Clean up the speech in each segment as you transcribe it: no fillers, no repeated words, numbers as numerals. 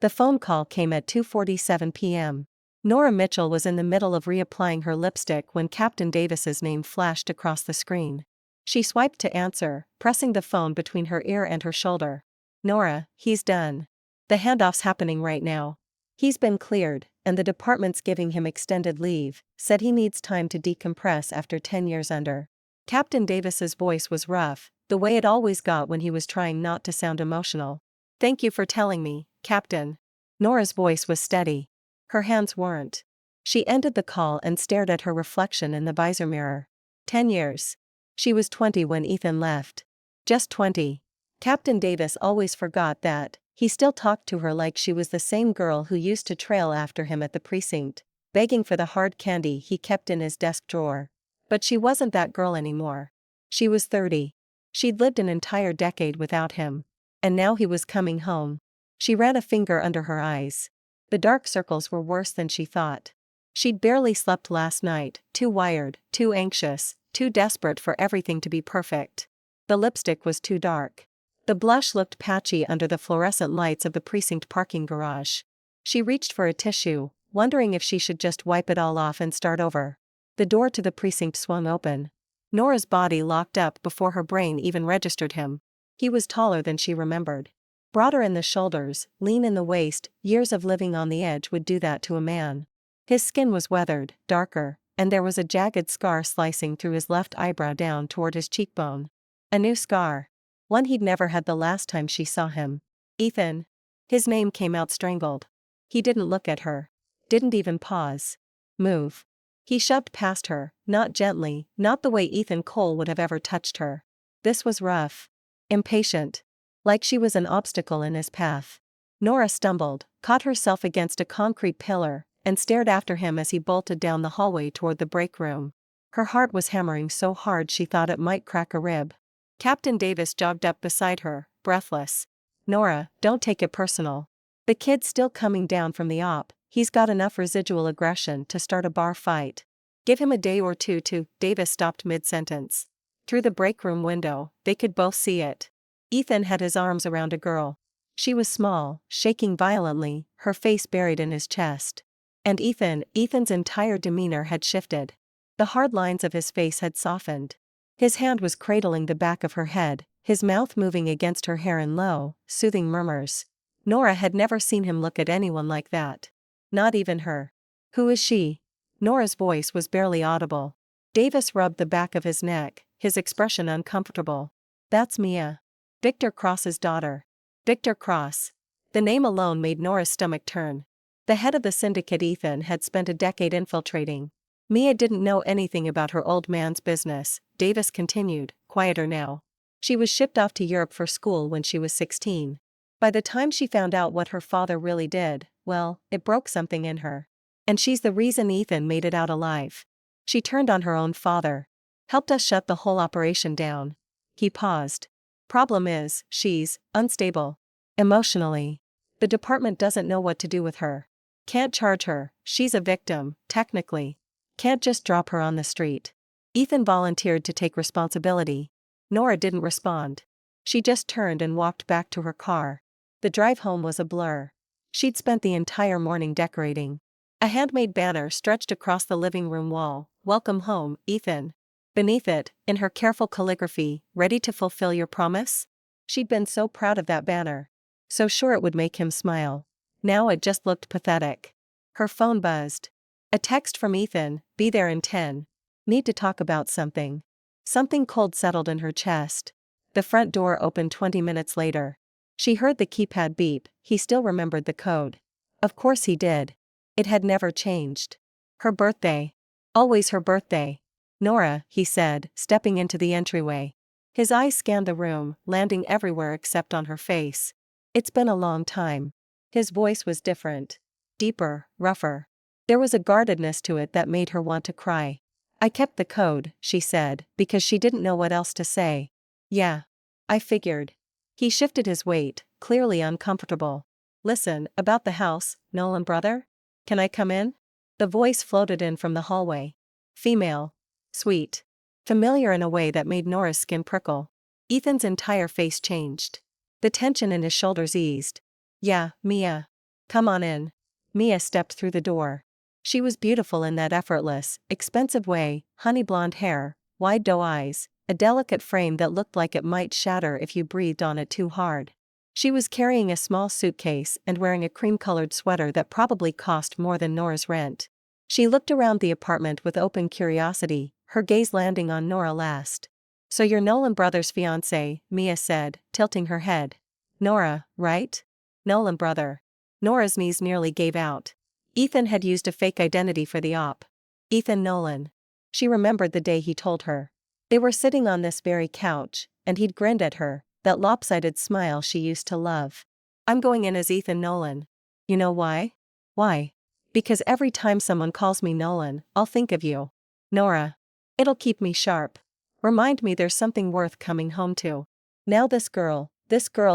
The phone call came at 2:47 p.m. Nora Mitchell was in the middle of reapplying her lipstick when Captain Davis's name flashed across the screen. She swiped to answer, pressing the phone between her ear and her shoulder. "Nora, he's done. The handoff's happening right now. He's been cleared, and the department's giving him extended leave, said he needs time to decompress after 10 years under." Captain Davis's voice was rough, the way it always got when he was trying not to sound emotional. "Thank you for telling me, Captain." Nora's voice was steady. Her hands weren't. She ended the call and stared at her reflection in the visor mirror. 10 years. She was 20 when Ethan left. Just 20. Captain Davis always forgot that. He still talked to her like she was the same girl who used to trail after him at the precinct, begging for the hard candy he kept in his desk drawer. But she wasn't that girl anymore. She was 30. She'd lived an entire decade without him. And now he was coming home. She ran a finger under her eyes. The dark circles were worse than she thought. She'd barely slept last night, too wired, too anxious, too desperate for everything to be perfect. The lipstick was too dark. The blush looked patchy under the fluorescent lights of the precinct parking garage. She reached for a tissue, wondering if she should just wipe it all off and start over. The door to the precinct swung open. Nora's body locked up before her brain even registered him. He was taller than she remembered. Broader in the shoulders, lean in the waist, years of living on the edge would do that to a man. His skin was weathered, darker, and there was a jagged scar slicing through his left eyebrow down toward his cheekbone. A new scar. One he'd never had the last time she saw him. "Ethan." His name came out strangled. He didn't look at her. Didn't even pause. "Move." He shoved past her, not gently, not the way Ethan Cole would have ever touched her. This was rough. Impatient. Like she was an obstacle in his path. Nora stumbled, caught herself against a concrete pillar, and stared after him as he bolted down the hallway toward the break room. Her heart was hammering so hard she thought it might crack a rib. Captain Davis jogged up beside her, breathless. "Nora, don't take it personal. The kid's still coming down from the op. He's got enough residual aggression to start a bar fight. Give him a day or two to." Davis stopped mid-sentence. Through the break room window, they could both see it. Ethan had his arms around a girl. She was small, shaking violently, her face buried in his chest. And Ethan's entire demeanor had shifted. The hard lines of his face had softened. His hand was cradling the back of her head, his mouth moving against her hair in low, soothing murmurs. Nora had never seen him look at anyone like that. Not even her. "Who is she?" Nora's voice was barely audible. Davis rubbed the back of his neck, his expression uncomfortable. "That's Mia. Victor Cross's daughter." Victor Cross. The name alone made Nora's stomach turn. The head of the syndicate Ethan had spent a decade infiltrating. Mia didn't know anything about her old man's business, Davis continued, quieter now. She was shipped off to Europe for school when she was 16. By the time she found out what her father really did, well, it broke something in her. And she's the reason Ethan made it out alive. She turned on her own father. "Helped us shut the whole operation down." He paused. "Problem is, she's unstable. Emotionally. The department doesn't know what to do with her. Can't charge her, she's a victim, technically. Can't just drop her on the street." Ethan volunteered to take responsibility. Nora didn't respond. She just turned and walked back to her car. The drive home was a blur. She'd spent the entire morning decorating. A handmade banner stretched across the living room wall. "Welcome home, Ethan." Beneath it, in her careful calligraphy, "Ready to fulfill your promise?" She'd been so proud of that banner. So sure it would make him smile. Now it just looked pathetic. Her phone buzzed. A text from Ethan, "Be there in 10. Need to talk about something." Something cold settled in her chest. The front door opened 20 minutes later. She heard the keypad beep. He still remembered the code. Of course he did. It had never changed. Her birthday. Always her birthday. "Nora," he said, stepping into the entryway. His eyes scanned the room, landing everywhere except on her face. "It's been a long time." His voice was different. Deeper, rougher. There was a guardedness to it that made her want to cry. "I kept the code," she said, because she didn't know what else to say. "Yeah. I figured." He shifted his weight, clearly uncomfortable. "Listen, about the house, Nolan brother? Can I come in?" The voice floated in from the hallway. Female. Sweet. Familiar in a way that made Nora's skin prickle. Ethan's entire face changed. The tension in his shoulders eased. "Yeah, Mia. Come on in. Mia stepped through the door. She was beautiful in that effortless, expensive way, honey blonde hair, wide doe eyes, a delicate frame that looked like it might shatter if you breathed on it too hard. She was carrying a small suitcase and wearing a cream-colored sweater that probably cost more than Nora's rent. She looked around the apartment with open curiosity, her gaze landing on Nora last. So you're Nolan Brothers' fiancé, Mia said, tilting her head. Nora, right? Nolan brother. Nora's knees nearly gave out. Ethan had used a fake identity for the op. Ethan Nolan. She remembered the day he told her. They were sitting on this very couch, and he'd grinned at her, that lopsided smile she used to love. I'm going in as Ethan Nolan. You know why? Why? Because every time someone calls me Nolan, I'll think of you. Nora. It'll keep me sharp. Remind me there's something worth coming home to. Now this girl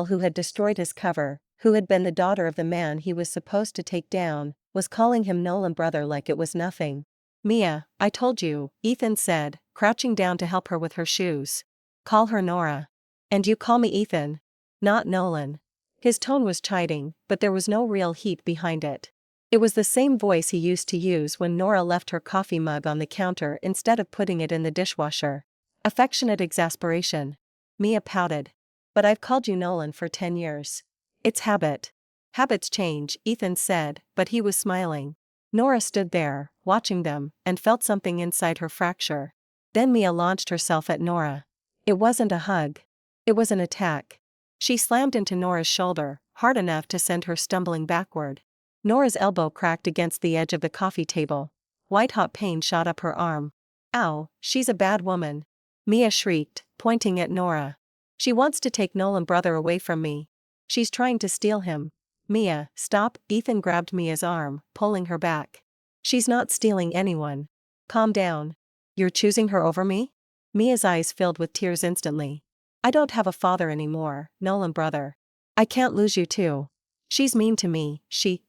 who had destroyed his cover, who had been the daughter of the man he was supposed to take down, was calling him Nolan brother like it was nothing. Mia, I told you, Ethan said, crouching down to help her with her shoes. Call her Nora. And you call me Ethan. Not Nolan. His tone was chiding, but there was no real heat behind it. It was the same voice he used to use when Nora left her coffee mug on the counter instead of putting it in the dishwasher. Affectionate exasperation. Mia pouted. But I've called you Nolan for 10 years. It's habit. Habits change, Ethan said, but he was smiling. Nora stood there, watching them, and felt something inside her fracture. Then Mia launched herself at Nora. It wasn't a hug. It was an attack. She slammed into Nora's shoulder, hard enough to send her stumbling backward. Nora's elbow cracked against the edge of the coffee table. White-hot pain shot up her arm. Ow, she's a bad woman. Mia shrieked, pointing at Nora. She wants to take Nolan brother away from me. She's trying to steal him. Mia, stop, Ethan grabbed Mia's arm, pulling her back. She's not stealing anyone. Calm down. You're choosing her over me? Mia's eyes filled with tears instantly. I don't have a father anymore, Nolan brother. I can't lose you too. She's mean to me,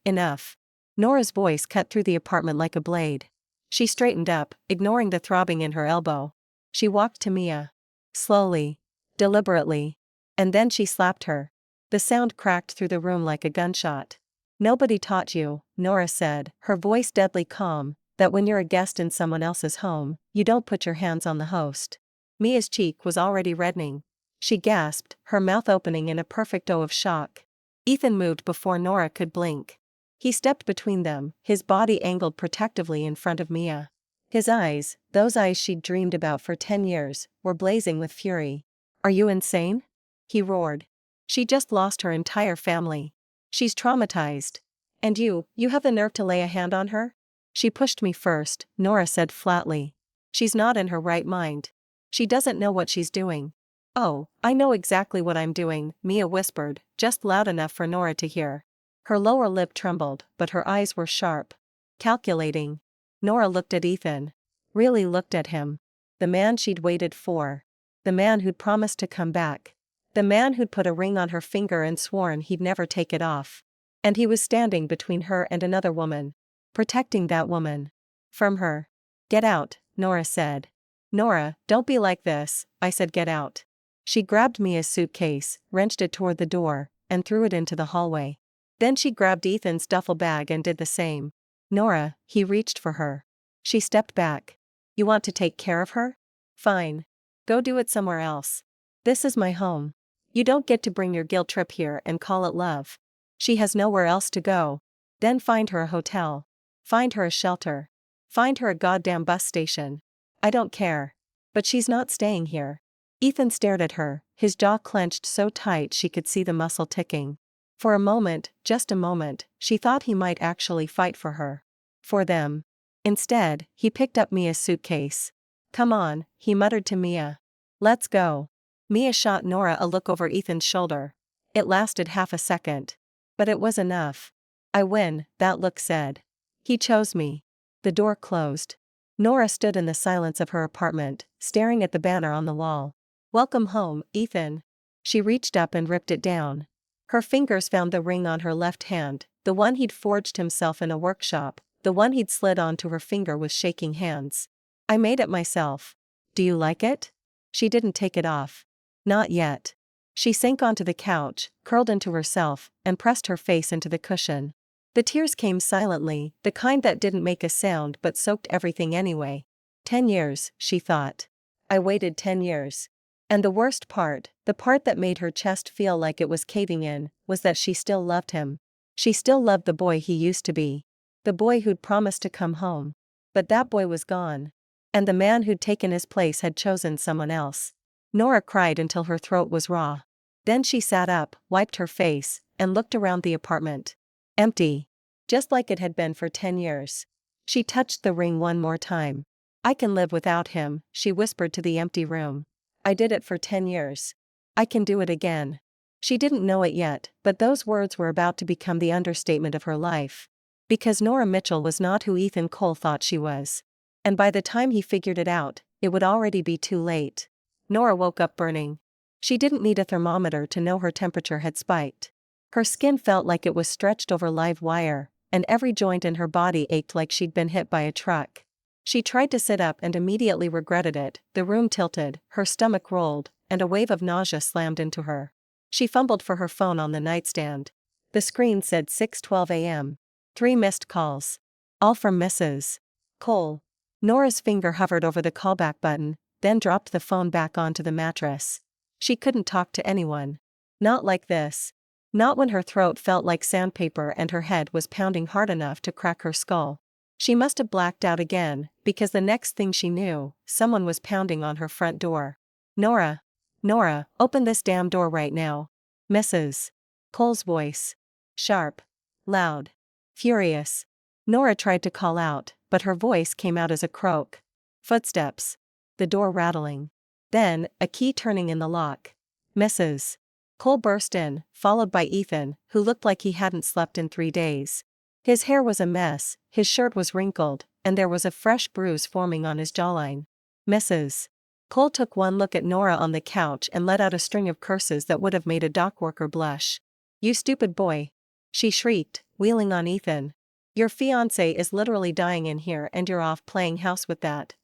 enough. Nora's voice cut through the apartment like a blade. She straightened up, ignoring the throbbing in her elbow. She walked to Mia. Slowly. Deliberately. And then she slapped her. The sound cracked through the room like a gunshot. Nobody taught you, Nora said, her voice deadly calm, that when you're a guest in someone else's home, you don't put your hands on the host. Mia's cheek was already reddening. She gasped, her mouth opening in a perfect O of shock. Ethan moved before Nora could blink. He stepped between them, his body angled protectively in front of Mia. His eyes, those eyes she'd dreamed about for 10 years, were blazing with fury. Are you insane? He roared. She just lost her entire family. She's traumatized. And you have the nerve to lay a hand on her? She pushed me first, Nora said flatly. She's not in her right mind. She doesn't know what she's doing. Oh, I know exactly what I'm doing, Mia whispered, just loud enough for Nora to hear. Her lower lip trembled, but her eyes were sharp. Calculating. Nora looked at Ethan. Really looked at him. The man she'd waited for. The man who'd promised to come back. The man who'd put a ring on her finger and sworn he'd never take it off. And he was standing between her and another woman. Protecting that woman. From her. Get out, Nora said. Nora, don't be like this, I said get out. She grabbed Mia's suitcase, wrenched it toward the door, and threw it into the hallway. Then she grabbed Ethan's duffel bag and did the same. Nora, he reached for her. She stepped back. You want to take care of her? Fine. Go do it somewhere else. This is my home. You don't get to bring your guilt trip here and call it love. She has nowhere else to go. Then find her a hotel. Find her a shelter. Find her a goddamn bus station. I don't care. But she's not staying here. Ethan stared at her, his jaw clenched so tight she could see the muscle ticking. For a moment, just a moment, she thought he might actually fight for her. For them. Instead, he picked up Mia's suitcase. Come on, he muttered to Mia. Let's go. Mia shot Nora a look over Ethan's shoulder. It lasted half a second. But it was enough. I win, that look said. He chose me. The door closed. Nora stood in the silence of her apartment, staring at the banner on the wall. Welcome home, Ethan. She reached up and ripped it down. Her fingers found the ring on her left hand, the one he'd forged himself in a workshop, the one he'd slid onto her finger with shaking hands. I made it myself. Do you like it? She didn't take it off. Not yet. She sank onto the couch, curled into herself, and pressed her face into the cushion. The tears came silently, the kind that didn't make a sound but soaked everything anyway. 10 years, she thought. I waited 10 years. And the worst part, the part that made her chest feel like it was caving in, was that she still loved him. She still loved the boy he used to be. The boy who'd promised to come home. But that boy was gone. And the man who'd taken his place had chosen someone else. Nora cried until her throat was raw. Then she sat up, wiped her face, and looked around the apartment. Empty. Just like it had been for 10 years. She touched the ring one more time. I can live without him, she whispered to the empty room. I did it for 10 years. I can do it again. She didn't know it yet, but those words were about to become the understatement of her life. Because Nora Mitchell was not who Ethan Cole thought she was. And by the time he figured it out, it would already be too late. Nora woke up burning. She didn't need a thermometer to know her temperature had spiked. Her skin felt like it was stretched over live wire, and every joint in her body ached like she'd been hit by a truck. She tried to sit up and immediately regretted it. The room tilted, her stomach rolled, and a wave of nausea slammed into her. She fumbled for her phone on the nightstand. The screen said 6:12 a.m. 3 missed calls. All from Mrs. Cole. Nora's finger hovered over the callback button, then dropped the phone back onto the mattress. She couldn't talk to anyone. Not like this. Not when her throat felt like sandpaper and her head was pounding hard enough to crack her skull. She must have blacked out again, because the next thing she knew, someone was pounding on her front door. Nora. Nora, open this damn door right now. Mrs. Cole's voice. Sharp. Loud. Furious. Nora tried to call out, but her voice came out as a croak. Footsteps. The door rattling. Then, a key turning in the lock. Mrs. Cole burst in, followed by Ethan, who looked like he hadn't slept in 3 days. His hair was a mess, his shirt was wrinkled, and there was a fresh bruise forming on his jawline. Mrs. Cole took one look at Nora on the couch and let out a string of curses that would have made a dock worker blush. You stupid boy. She shrieked, wheeling on Ethan. Your fiancé is literally dying in here and you're off playing house with that,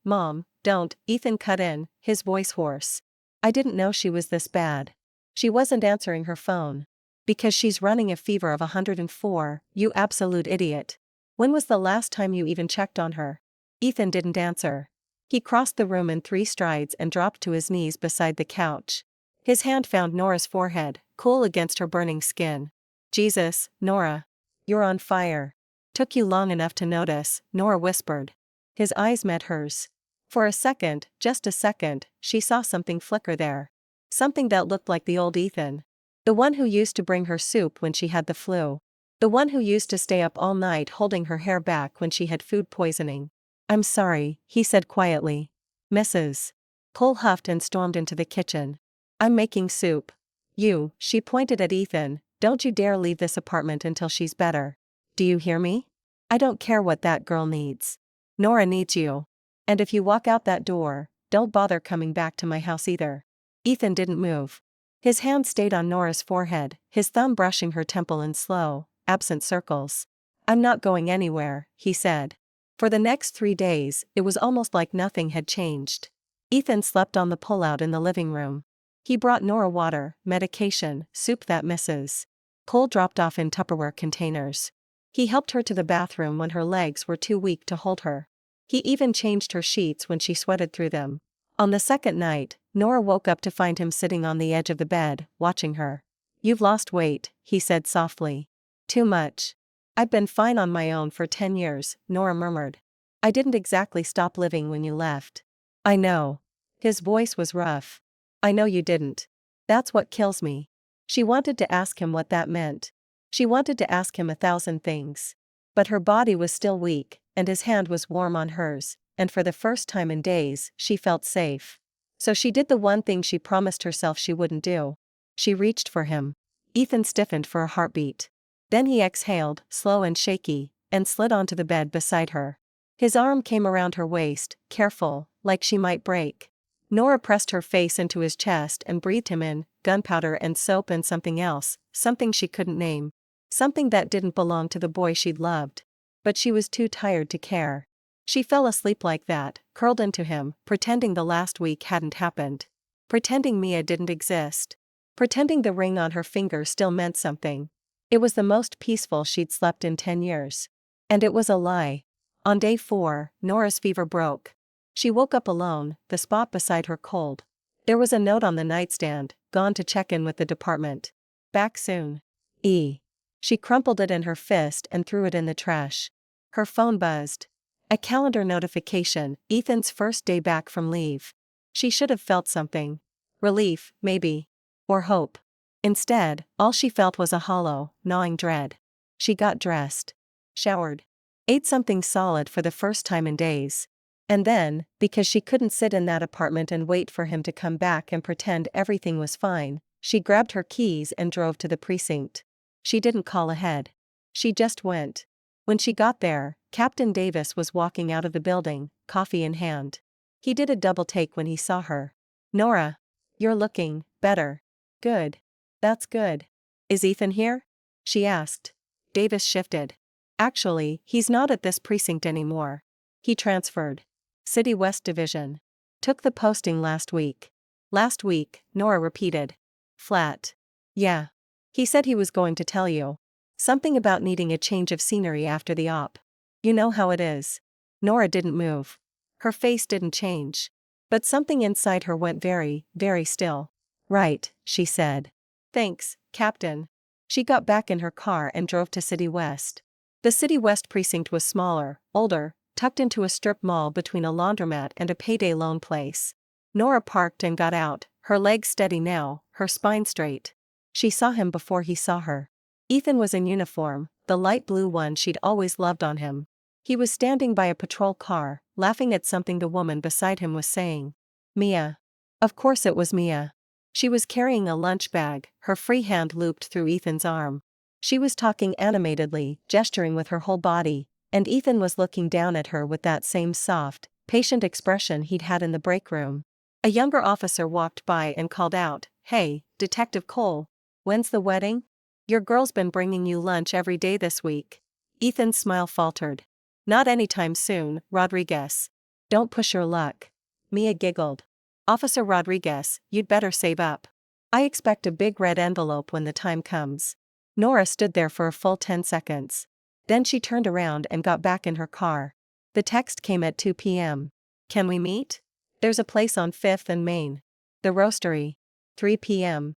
Mom, don't, Ethan cut in, his voice hoarse. I didn't know she was this bad. She wasn't answering her phone. Because she's running a fever of 104, you absolute idiot. When was the last time you even checked on her? Ethan didn't answer. He crossed the room in 3 strides and dropped to his knees beside the couch. His hand found Nora's forehead, cool against her burning skin. Jesus, Nora. You're on fire. Took you long enough to notice, Nora whispered. His eyes met hers. For a second, just a second, she saw something flicker there. Something that looked like the old Ethan. The one who used to bring her soup when she had the flu. The one who used to stay up all night holding her hair back when she had food poisoning. I'm sorry, he said quietly. Mrs. Cole huffed and stormed into the kitchen. I'm making soup. You, she pointed at Ethan, don't you dare leave this apartment until she's better. Do you hear me? I don't care what that girl needs. Nora needs you. And if you walk out that door, don't bother coming back to my house either. Ethan didn't move. His hand stayed on Nora's forehead, his thumb brushing her temple in slow, absent circles. I'm not going anywhere, he said. For the next 3 days, it was almost like nothing had changed. Ethan slept on the pullout in the living room. He brought Nora water, medication, soup that Mrs. Cole dropped off in Tupperware containers. He helped her to the bathroom when her legs were too weak to hold her. He even changed her sheets when she sweated through them. On the second night, Nora woke up to find him sitting on the edge of the bed, watching her. You've lost weight, he said softly. Too much. I've been fine on my own for 10 years, Nora murmured. I didn't exactly stop living when you left. I know. His voice was rough. I know you didn't. That's what kills me. She wanted to ask him what that meant. She wanted to ask him 1,000 things. But her body was still weak, and his hand was warm on hers, and for the first time in days, she felt safe. So she did the one thing she promised herself she wouldn't do. She reached for him. Ethan stiffened for a heartbeat. Then he exhaled, slow and shaky, and slid onto the bed beside her. His arm came around her waist, careful, like she might break. Nora pressed her face into his chest and breathed him in, gunpowder and soap and something else, something she couldn't name. Something that didn't belong to the boy she'd loved. But she was too tired to care. She fell asleep like that, curled into him, pretending the last week hadn't happened. Pretending Mia didn't exist. Pretending the ring on her finger still meant something. It was the most peaceful she'd slept in 10 years. And it was a lie. On day 4, Nora's fever broke. She woke up alone, the spot beside her cold. There was a note on the nightstand, gone to check in with the department. Back soon. E. She crumpled it in her fist and threw it in the trash. Her phone buzzed. A calendar notification, Ethan's first day back from leave. She should have felt something. Relief, maybe. Or hope. Instead, all she felt was a hollow, gnawing dread. She got dressed. Showered. Ate something solid for the first time in days. And then, because she couldn't sit in that apartment and wait for him to come back and pretend everything was fine, she grabbed her keys and drove to the precinct. She didn't call ahead. She just went. When she got there, Captain Davis was walking out of the building, coffee in hand. He did a double take when he saw her. "Nora. You're looking better." "Good. That's good. Is Ethan here?" she asked. Davis shifted. "Actually, he's not at this precinct anymore. He transferred. City West Division. Took the posting last week." "Last week," Nora repeated. Flat. "Yeah. He said he was going to tell you. Something about needing a change of scenery after the op. You know how it is." Nora didn't move. Her face didn't change. But something inside her went very, very still. "Right," she said. "Thanks, Captain." She got back in her car and drove to City West. The City West precinct was smaller, older, tucked into a strip mall between a laundromat and a payday loan place. Nora parked and got out, her legs steady now, her spine straight. She saw him before he saw her. Ethan was in uniform, the light blue one she'd always loved on him. He was standing by a patrol car, laughing at something the woman beside him was saying. "Mia." Of course it was Mia. She was carrying a lunch bag, her free hand looped through Ethan's arm. She was talking animatedly, gesturing with her whole body, and Ethan was looking down at her with that same soft, patient expression he'd had in the break room. A younger officer walked by and called out, "Hey, Detective Cole. When's the wedding? Your girl's been bringing you lunch every day this week." Ethan's smile faltered. "Not anytime soon, Rodriguez. Don't push your luck." Mia giggled. "Officer Rodriguez, you'd better save up. I expect a big red envelope when the time comes." Nora stood there for a full 10 seconds. Then she turned around and got back in her car. The text came at 2 p.m. "Can we meet? There's a place on 5th and Main. The Roastery. 3 p.m.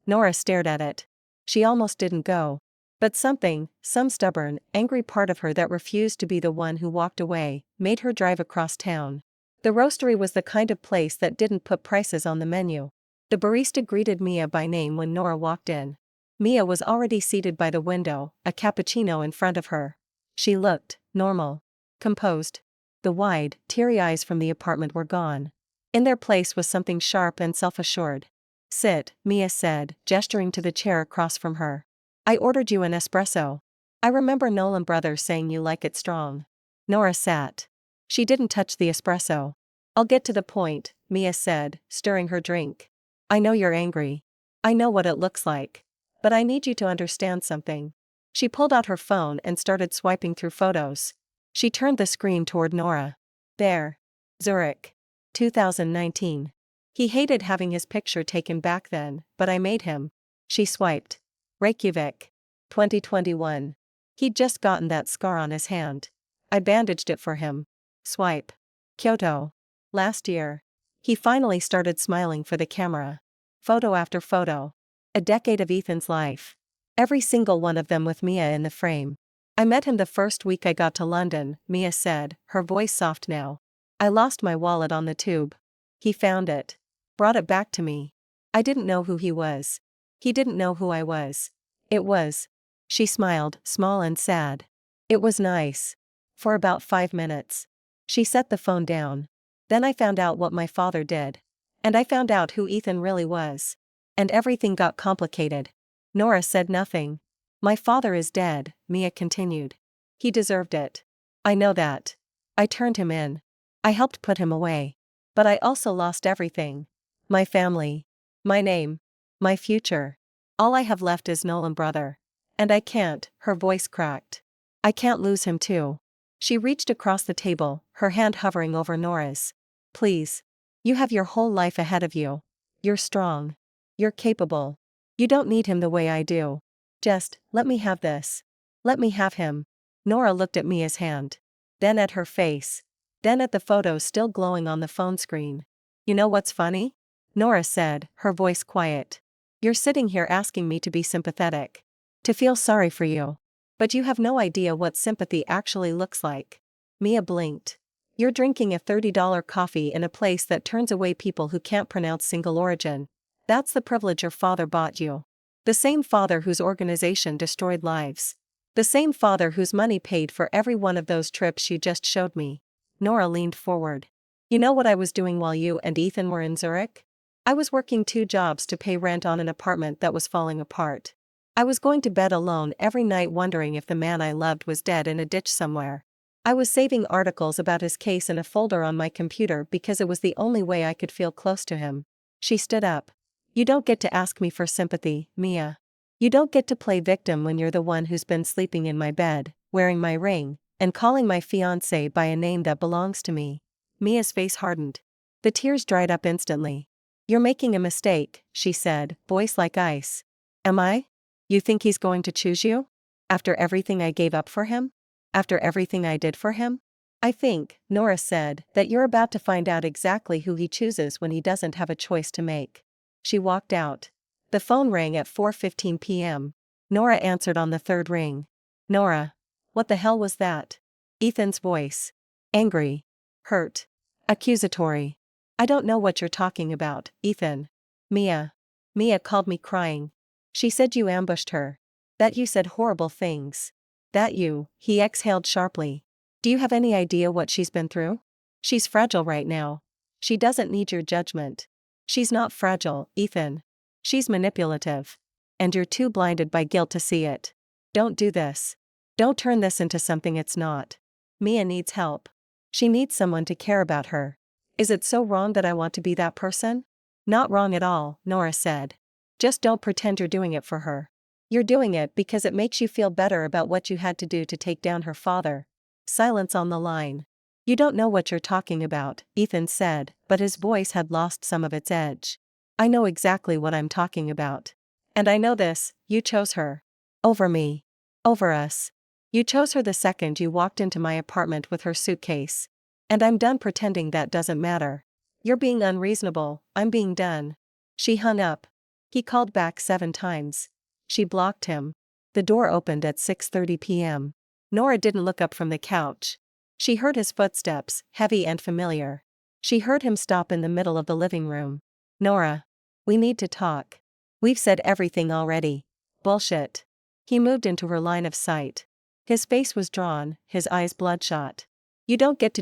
Nora stared at it. She almost didn't go. But some stubborn, angry part of her that refused to be the one who walked away, made her drive across town. The Roastery was the kind of place that didn't put prices on the menu. The barista greeted Mia by name when Nora walked in. Mia was already seated by the window, a cappuccino in front of her. She looked normal. Composed. The wide, teary eyes from the apartment were gone. In their place was something sharp and self-assured. "Sit," Mia said, gesturing to the chair across from her. "I ordered you an espresso. I remember Nolan Brothers saying you like it strong." Nora sat. She didn't touch the espresso. "I'll get to the point," Mia said, stirring her drink. "I know you're angry. I know what it looks like. But I need you to understand something." She pulled out her phone and started swiping through photos. She turned the screen toward Nora. "There. Zurich. 2019. He hated having his picture taken back then, but I made him." She swiped. "Reykjavik. 2021. He'd just gotten that scar on his hand. I bandaged it for him." Swipe. "Kyoto. Last year." He finally started smiling for the camera. Photo after photo. A decade of Ethan's life. Every single one of them with Mia in the frame. "I met him the first week I got to London," Mia said, her voice soft now. "I lost my wallet on the tube. He found it. Brought it back to me. I didn't know who he was. He didn't know who I was. It was." She smiled, small and sad. "It was nice. For about 5 minutes." She set the phone down. "Then I found out what my father did. And I found out who Ethan really was. And everything got complicated." Nora said nothing. "My father is dead," Mia continued. "He deserved it. I know that. I turned him in. I helped put him away. But I also lost everything. My family. My name. My future. All I have left is Nolan brother. And I can't," her voice cracked. "I can't lose him too." She reached across the table, her hand hovering over Nora's. "Please. You have your whole life ahead of you. You're strong. You're capable. You don't need him the way I do." Just, let me have this. Let me have him. Nora looked at Mia's hand. Then at her face. Then at the photos still glowing on the phone screen. You know what's funny? Nora said, her voice quiet. You're sitting here asking me to be sympathetic. To feel sorry for you. But you have no idea what sympathy actually looks like. Mia blinked. You're drinking a $30 coffee in a place that turns away people who can't pronounce single origin. That's the privilege your father bought you. The same father whose organization destroyed lives. The same father whose money paid for every one of those trips you just showed me. Nora leaned forward. You know what I was doing while you and Ethan were in Zurich? I was working 2 jobs to pay rent on an apartment that was falling apart. I was going to bed alone every night wondering if the man I loved was dead in a ditch somewhere. I was saving articles about his case in a folder on my computer because it was the only way I could feel close to him. She stood up. You don't get to ask me for sympathy, Mia. You don't get to play victim when you're the one who's been sleeping in my bed, wearing my ring, and calling my fiancé by a name that belongs to me. Mia's face hardened. The tears dried up instantly. You're making a mistake, she said, voice like ice. Am I? You think he's going to choose you? After everything I gave up for him? After everything I did for him? I think, Nora said, that you're about to find out exactly who he chooses when he doesn't have a choice to make. She walked out. The phone rang at 4:15 p.m. Nora answered on the 3rd ring. Nora. What the hell was that? Ethan's voice. Angry. Hurt. Accusatory. I don't know what you're talking about, Ethan. Mia. Mia called me crying. She said you ambushed her. That you said horrible things. That you, he exhaled sharply. Do you have any idea what she's been through? She's fragile right now. She doesn't need your judgment. She's not fragile, Ethan. She's manipulative. And you're too blinded by guilt to see it. Don't do this. Don't turn this into something it's not. Mia needs help. She needs someone to care about her. Is it so wrong that I want to be that person? Not wrong at all, Nora said. Just don't pretend you're doing it for her. You're doing it because it makes you feel better about what you had to do to take down her father. Silence on the line. You don't know what you're talking about, Ethan said, but his voice had lost some of its edge. I know exactly what I'm talking about. And I know this, you chose her. Over me. Over us. You chose her the second you walked into my apartment with her suitcase. And I'm done pretending that doesn't matter. You're being unreasonable, I'm being done. She hung up. He called back 7 times. She blocked him. The door opened at 6:30 p.m. Nora didn't look up from the couch. She heard his footsteps, heavy and familiar. She heard him stop in the middle of the living room. Nora. We need to talk. We've said everything already. Bullshit. He moved into her line of sight. His face was drawn, his eyes bloodshot. You don't get to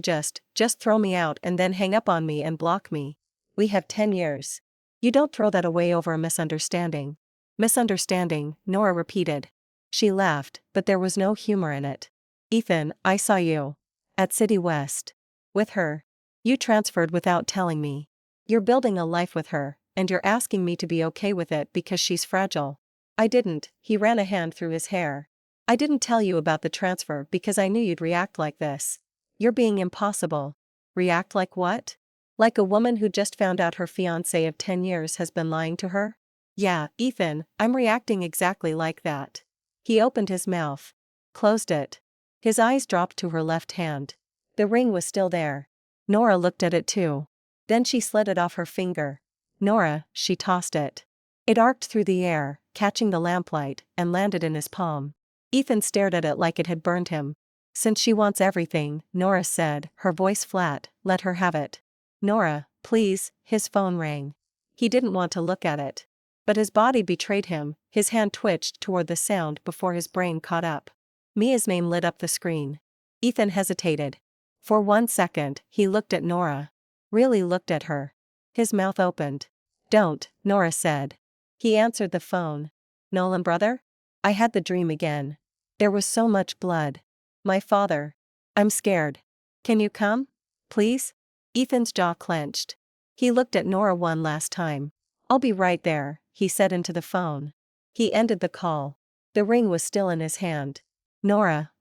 just throw me out and then hang up on me and block me. We have 10 years. You don't throw that away over a misunderstanding. Misunderstanding, Nora repeated. She laughed, but there was no humor in it. Ethan, I saw you. At City West. With her. You transferred without telling me. You're building a life with her, and you're asking me to be okay with it because she's fragile. I didn't, he ran a hand through his hair. I didn't tell you about the transfer because I knew you'd react like this. You're being impossible. React like what? Like a woman who just found out her fiancé of 10 years has been lying to her? Yeah, Ethan, I'm reacting exactly like that. He opened his mouth. Closed it. His eyes dropped to her left hand. The ring was still there. Nora looked at it too. Then she slid it off her finger. Nora, she tossed it. It arced through the air, catching the lamplight, and landed in his palm. Ethan stared at it like it had burned him. Since she wants everything, Nora said, her voice flat, let her have it. Nora, please, his phone rang. He didn't want to look at it. But his body betrayed him, his hand twitched toward the sound before his brain caught up. Mia's name lit up the screen. Ethan hesitated. For 1 second, he looked at Nora. Really looked at her. His mouth opened. Don't, Nora said. He answered the phone. Nolan brother? I had the dream again. There was so much blood. My father. I'm scared. Can you come? Please? Ethan's jaw clenched. He looked at Nora one last time. I'll be right there, he said into the phone. He ended the call. The ring was still in his hand. Nora,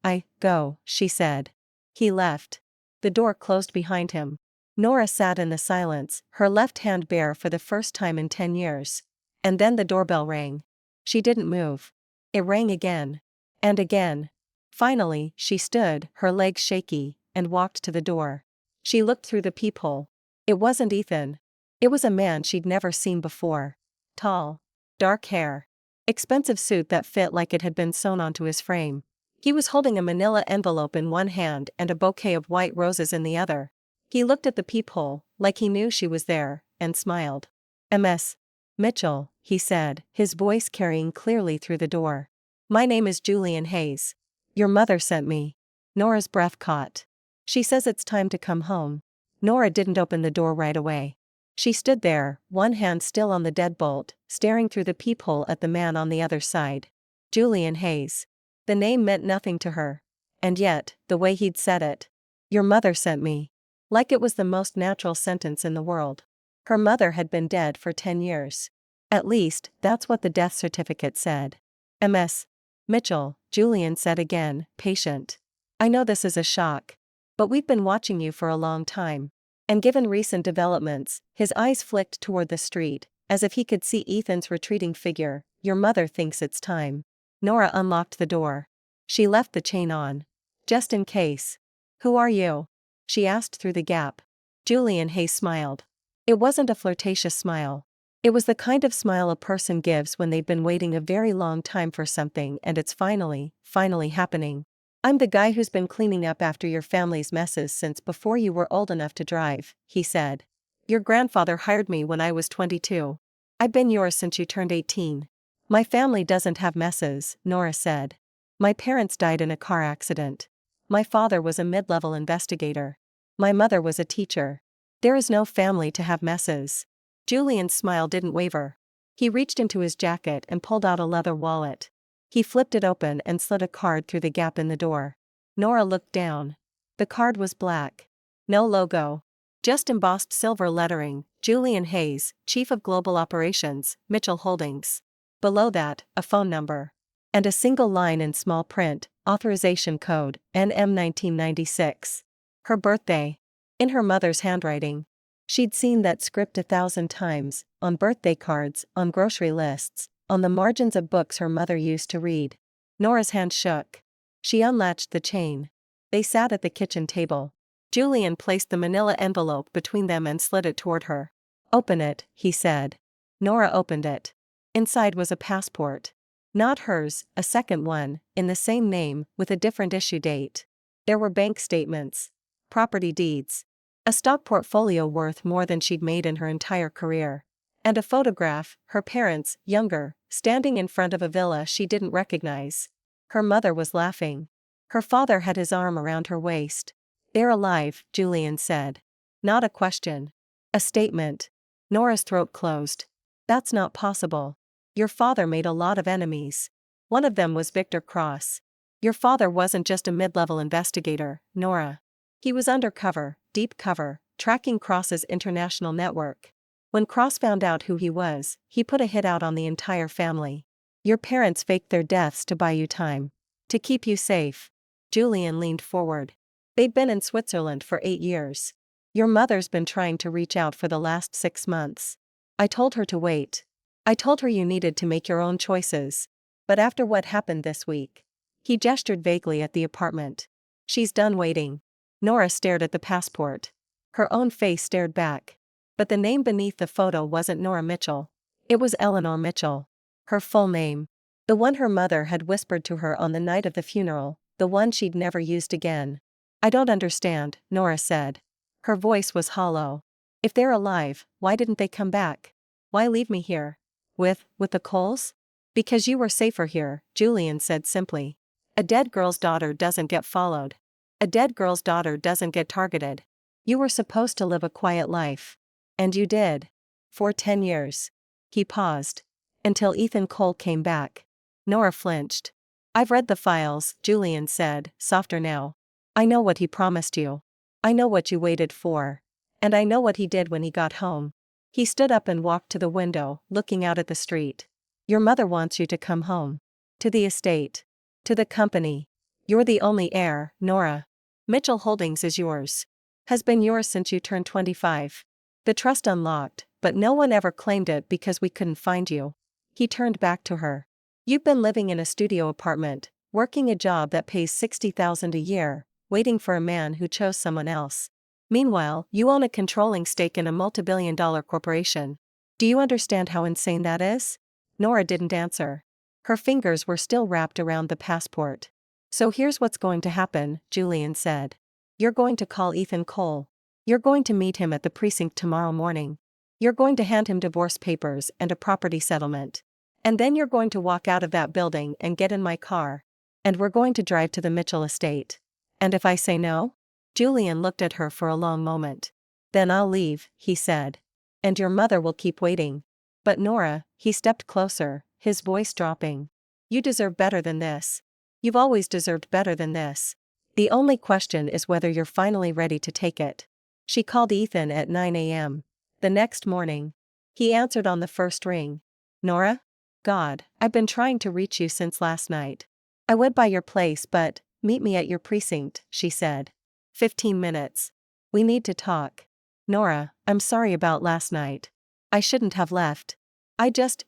go, she said. He left. The door closed behind him. Nora sat in the silence, her left hand bare for the first time in 10 years. And then the doorbell rang. She didn't move. It rang again. And again. Finally, she stood, her legs shaky, and walked to the door. She looked through the peephole. It wasn't Ethan. It was a man she'd never seen before. Tall. Dark hair. Expensive suit that fit like it had been sewn onto his frame. He was holding a manila envelope in one hand and a bouquet of white roses in the other. He looked at the peephole, like he knew she was there, and smiled. "Ms. Mitchell," he said, his voice carrying clearly through the door. "My name is Julian Hayes. Your mother sent me." Nora's breath caught. "She says it's time to come home." Nora didn't open the door right away. She stood there, one hand still on the deadbolt, staring through the peephole at the man on the other side. Julian Hayes. The name meant nothing to her. And yet, the way he'd said it. "Your mother sent me." Like it was the most natural sentence in the world. Her mother had been dead for 10 years. At least, that's what the death certificate said. "Ms. Mitchell," Julian said again, patient. "I know this is a shock. But we've been watching you for a long time." And given recent developments, his eyes flicked toward the street, as if he could see Ethan's retreating figure. "Your mother thinks it's time." Nora unlocked the door. She left the chain on. "Just in case." "Who are you?" she asked through the gap. Julian Hayes smiled. It wasn't a flirtatious smile. It was the kind of smile a person gives when they've been waiting a very long time for something and it's finally happening. "I'm the guy who's been cleaning up after your family's messes since before you were old enough to drive," he said. "Your grandfather hired me when I was 22. I've been yours since you turned 18. "My family doesn't have messes," Nora said. "My parents died in a car accident. My father was a mid-level investigator. My mother was a teacher. There is no family to have messes." Julian's smile didn't waver. He reached into his jacket and pulled out a leather wallet. He flipped it open and slid a card through the gap in the door. Nora looked down. The card was black. No logo. Just embossed silver lettering, "Julian Hayes, Chief of Global Operations, Mitchell Holdings." Below that, a phone number. And a single line in small print, "Authorization Code, NM 1996. Her birthday. In her mother's handwriting. She'd seen that script 1,000 times, on birthday cards, on grocery lists, on the margins of books her mother used to read. Nora's hand shook. She unlatched the chain. They sat at the kitchen table. Julian placed the manila envelope between them and slid it toward her. "Open it," he said. Nora opened it. Inside was a passport. Not hers, a second one, in the same name, with a different issue date. There were bank statements. Property deeds. A stock portfolio worth more than she'd made in her entire career. And a photograph, her parents, younger, standing in front of a villa she didn't recognize. Her mother was laughing. Her father had his arm around her waist. "They're alive," Julian said. Not a question. A statement. Nora's throat closed. "That's not possible. Your father made a lot of enemies. One of them was Victor Cross. Your father wasn't just a mid-level investigator, Nora. He was undercover, deep cover, tracking Cross's international network. When Cross found out who he was, he put a hit out on the entire family. Your parents faked their deaths to buy you time. To keep you safe." Julian leaned forward. "They'd been in Switzerland for 8 years. Your mother's been trying to reach out for the last 6 months. I told her to wait. I told her you needed to make your own choices. But after what happened this week..." He gestured vaguely at the apartment. "She's done waiting." Nora stared at the passport. Her own face stared back. But the name beneath the photo wasn't Nora Mitchell. It was Eleanor Mitchell. Her full name. The one her mother had whispered to her on the night of the funeral, the one she'd never used again. "I don't understand," Nora said. Her voice was hollow. "If they're alive, why didn't they come back? Why leave me here? With the Coles?" "Because you were safer here," Julian said simply. "A dead girl's daughter doesn't get followed. A dead girl's daughter doesn't get targeted. You were supposed to live a quiet life. And you did. For 10 years. He paused. "Until Ethan Cole came back." Nora flinched. "I've read the files," Julian said, softer now. "I know what he promised you. I know what you waited for. And I know what he did when he got home." He stood up and walked to the window, looking out at the street. "Your mother wants you to come home. To the estate. To the company. You're the only heir, Nora. Mitchell Holdings is yours. Has been yours since you turned 25. The trust unlocked, but no one ever claimed it because we couldn't find you." He turned back to her. You've been living in a studio apartment, working a job that pays $60,000 a year, waiting for a man who chose someone else. Meanwhile, you own a controlling stake in a multi-billion-dollar corporation. Do you understand how insane that is? Nora didn't answer. Her fingers were still wrapped around the passport. So here's what's going to happen, Julian said. You're going to call Ethan Cole. You're going to meet him at the precinct tomorrow morning. You're going to hand him divorce papers and a property settlement. And then you're going to walk out of that building and get in my car. And we're going to drive to the Mitchell estate. And if I say no? Julian looked at her for a long moment. Then I'll leave, he said. And your mother will keep waiting. But Nora, he stepped closer, his voice dropping. You deserve better than this. You've always deserved better than this. The only question is whether you're finally ready to take it. She called Ethan at 9 a.m. the next morning. He answered on the first ring. Nora? God, I've been trying to reach you since last night. I went by your place but, meet me at your precinct, she said. 15 minutes. We need to talk. Nora, I'm sorry about last night. I shouldn't have left.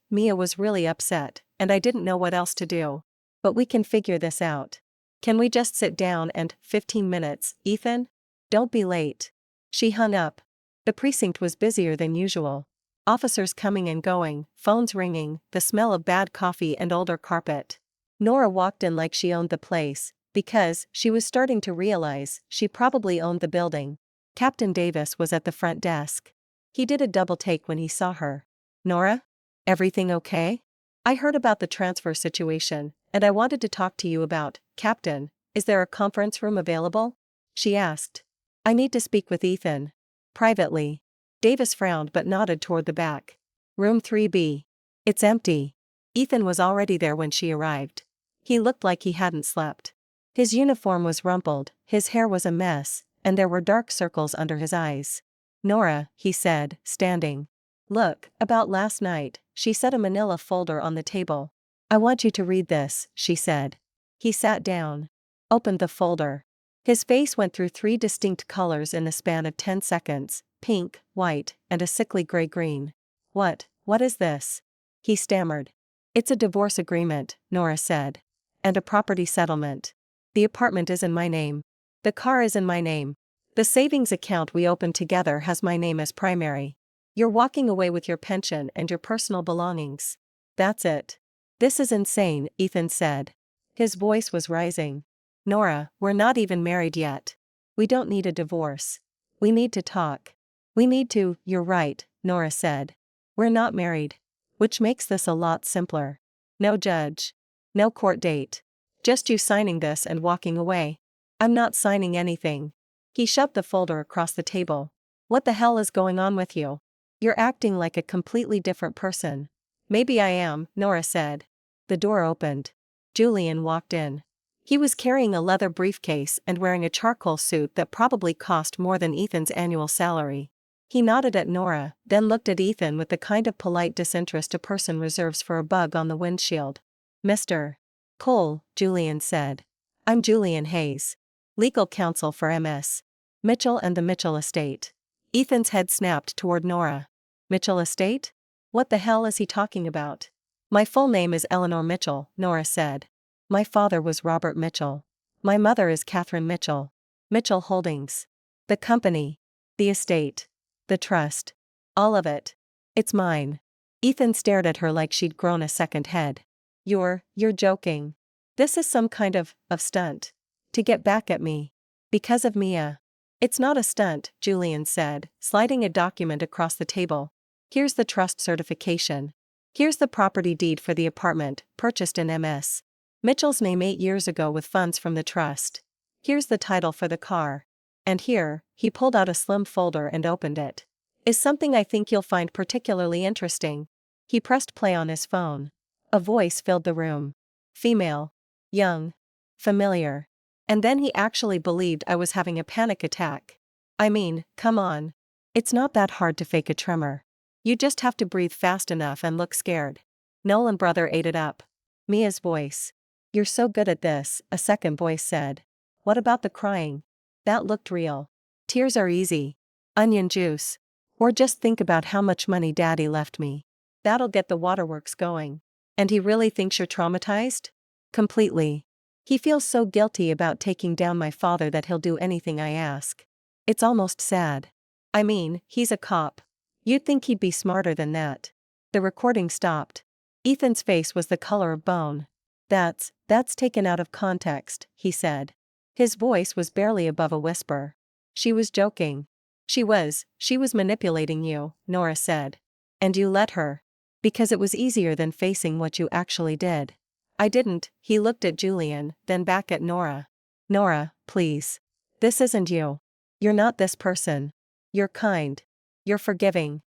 Mia was really upset, and I didn't know what else to do. But we can figure this out. Can we just sit down and, 15 minutes, Ethan? Don't be late. She hung up. The precinct was busier than usual. Officers coming and going, phones ringing, the smell of bad coffee and older carpet. Nora walked in like she owned the place, because she was starting to realize she probably owned the building. Captain Davis was at the front desk. He did a double take when he saw her. Nora? Everything okay? I heard about the transfer situation, and I wanted to talk to you about, Captain, is there a conference room available? She asked. I need to speak with Ethan. Privately. Davis frowned but nodded toward the back. Room 3B. It's empty. Ethan was already there when she arrived. He looked like he hadn't slept. His uniform was rumpled, his hair was a mess, and there were dark circles under his eyes. Nora, he said, standing. Look, about last night, she set a manila folder on the table. I want you to read this, she said. He sat down. Opened the folder. His face went through 3 distinct colors in the span of 10 seconds, pink, white, and a sickly gray-green. What is this? He stammered. It's a divorce agreement, Nora said. And a property settlement. The apartment is in my name. The car is in my name. The savings account we opened together has my name as primary. You're walking away with your pension and your personal belongings. That's it. This is insane, Ethan said. His voice was rising. Nora, we're not even married yet. We don't need a divorce. We need to talk. You're right, Nora said. We're not married. Which makes this a lot simpler. No judge. No court date. Just you signing this and walking away. I'm not signing anything. He shoved the folder across the table. What the hell is going on with you? You're acting like a completely different person. Maybe I am, Nora said. The door opened. Julian walked in. He was carrying a leather briefcase and wearing a charcoal suit that probably cost more than Ethan's annual salary. He nodded at Nora, then looked at Ethan with the kind of polite disinterest a person reserves for a bug on the windshield. Mr. Cole, Julian said. I'm Julian Hayes. Legal counsel for MS. Mitchell and the Mitchell estate. Ethan's head snapped toward Nora. Mitchell estate? What the hell is he talking about? My full name is Eleanor Mitchell, Nora said. My father was Robert Mitchell. My mother is Catherine Mitchell. Mitchell Holdings. The company. The estate. The trust. All of it. It's mine. Ethan stared at her like she'd grown a second head. You're joking. This is some kind of stunt. To get back at me. Because of Mia. It's not a stunt, Julian said, sliding a document across the table. Here's the trust certification. Here's the property deed for the apartment, purchased in MS. Mitchell's name 8 years ago with funds from the trust. Here's the title for the car. And here, he pulled out a slim folder and opened it. Is something I think you'll find particularly interesting. He pressed play on his phone. A voice filled the room. Female. Young. Familiar. And then he actually believed I was having a panic attack. I mean, come on. It's not that hard to fake a tremor. You just have to breathe fast enough and look scared. Nolan brother ate it up. Mia's voice. You're so good at this, a second voice said. What about the crying? That looked real. Tears are easy. Onion juice. Or just think about how much money Daddy left me. That'll get the waterworks going. And he really thinks you're traumatized? Completely. He feels so guilty about taking down my father that he'll do anything I ask. It's almost sad. I mean, he's a cop. You'd think he'd be smarter than that. The recording stopped. Ethan's face was the color of bone. That's taken out of context, he said. His voice was barely above a whisper. She was joking. She was manipulating you, Nora said. And you let her. Because it was easier than facing what you actually did. I didn't. He looked at Julian, then back at Nora. Nora, please. This isn't you. You're not this person. You're kind. You're forgiving.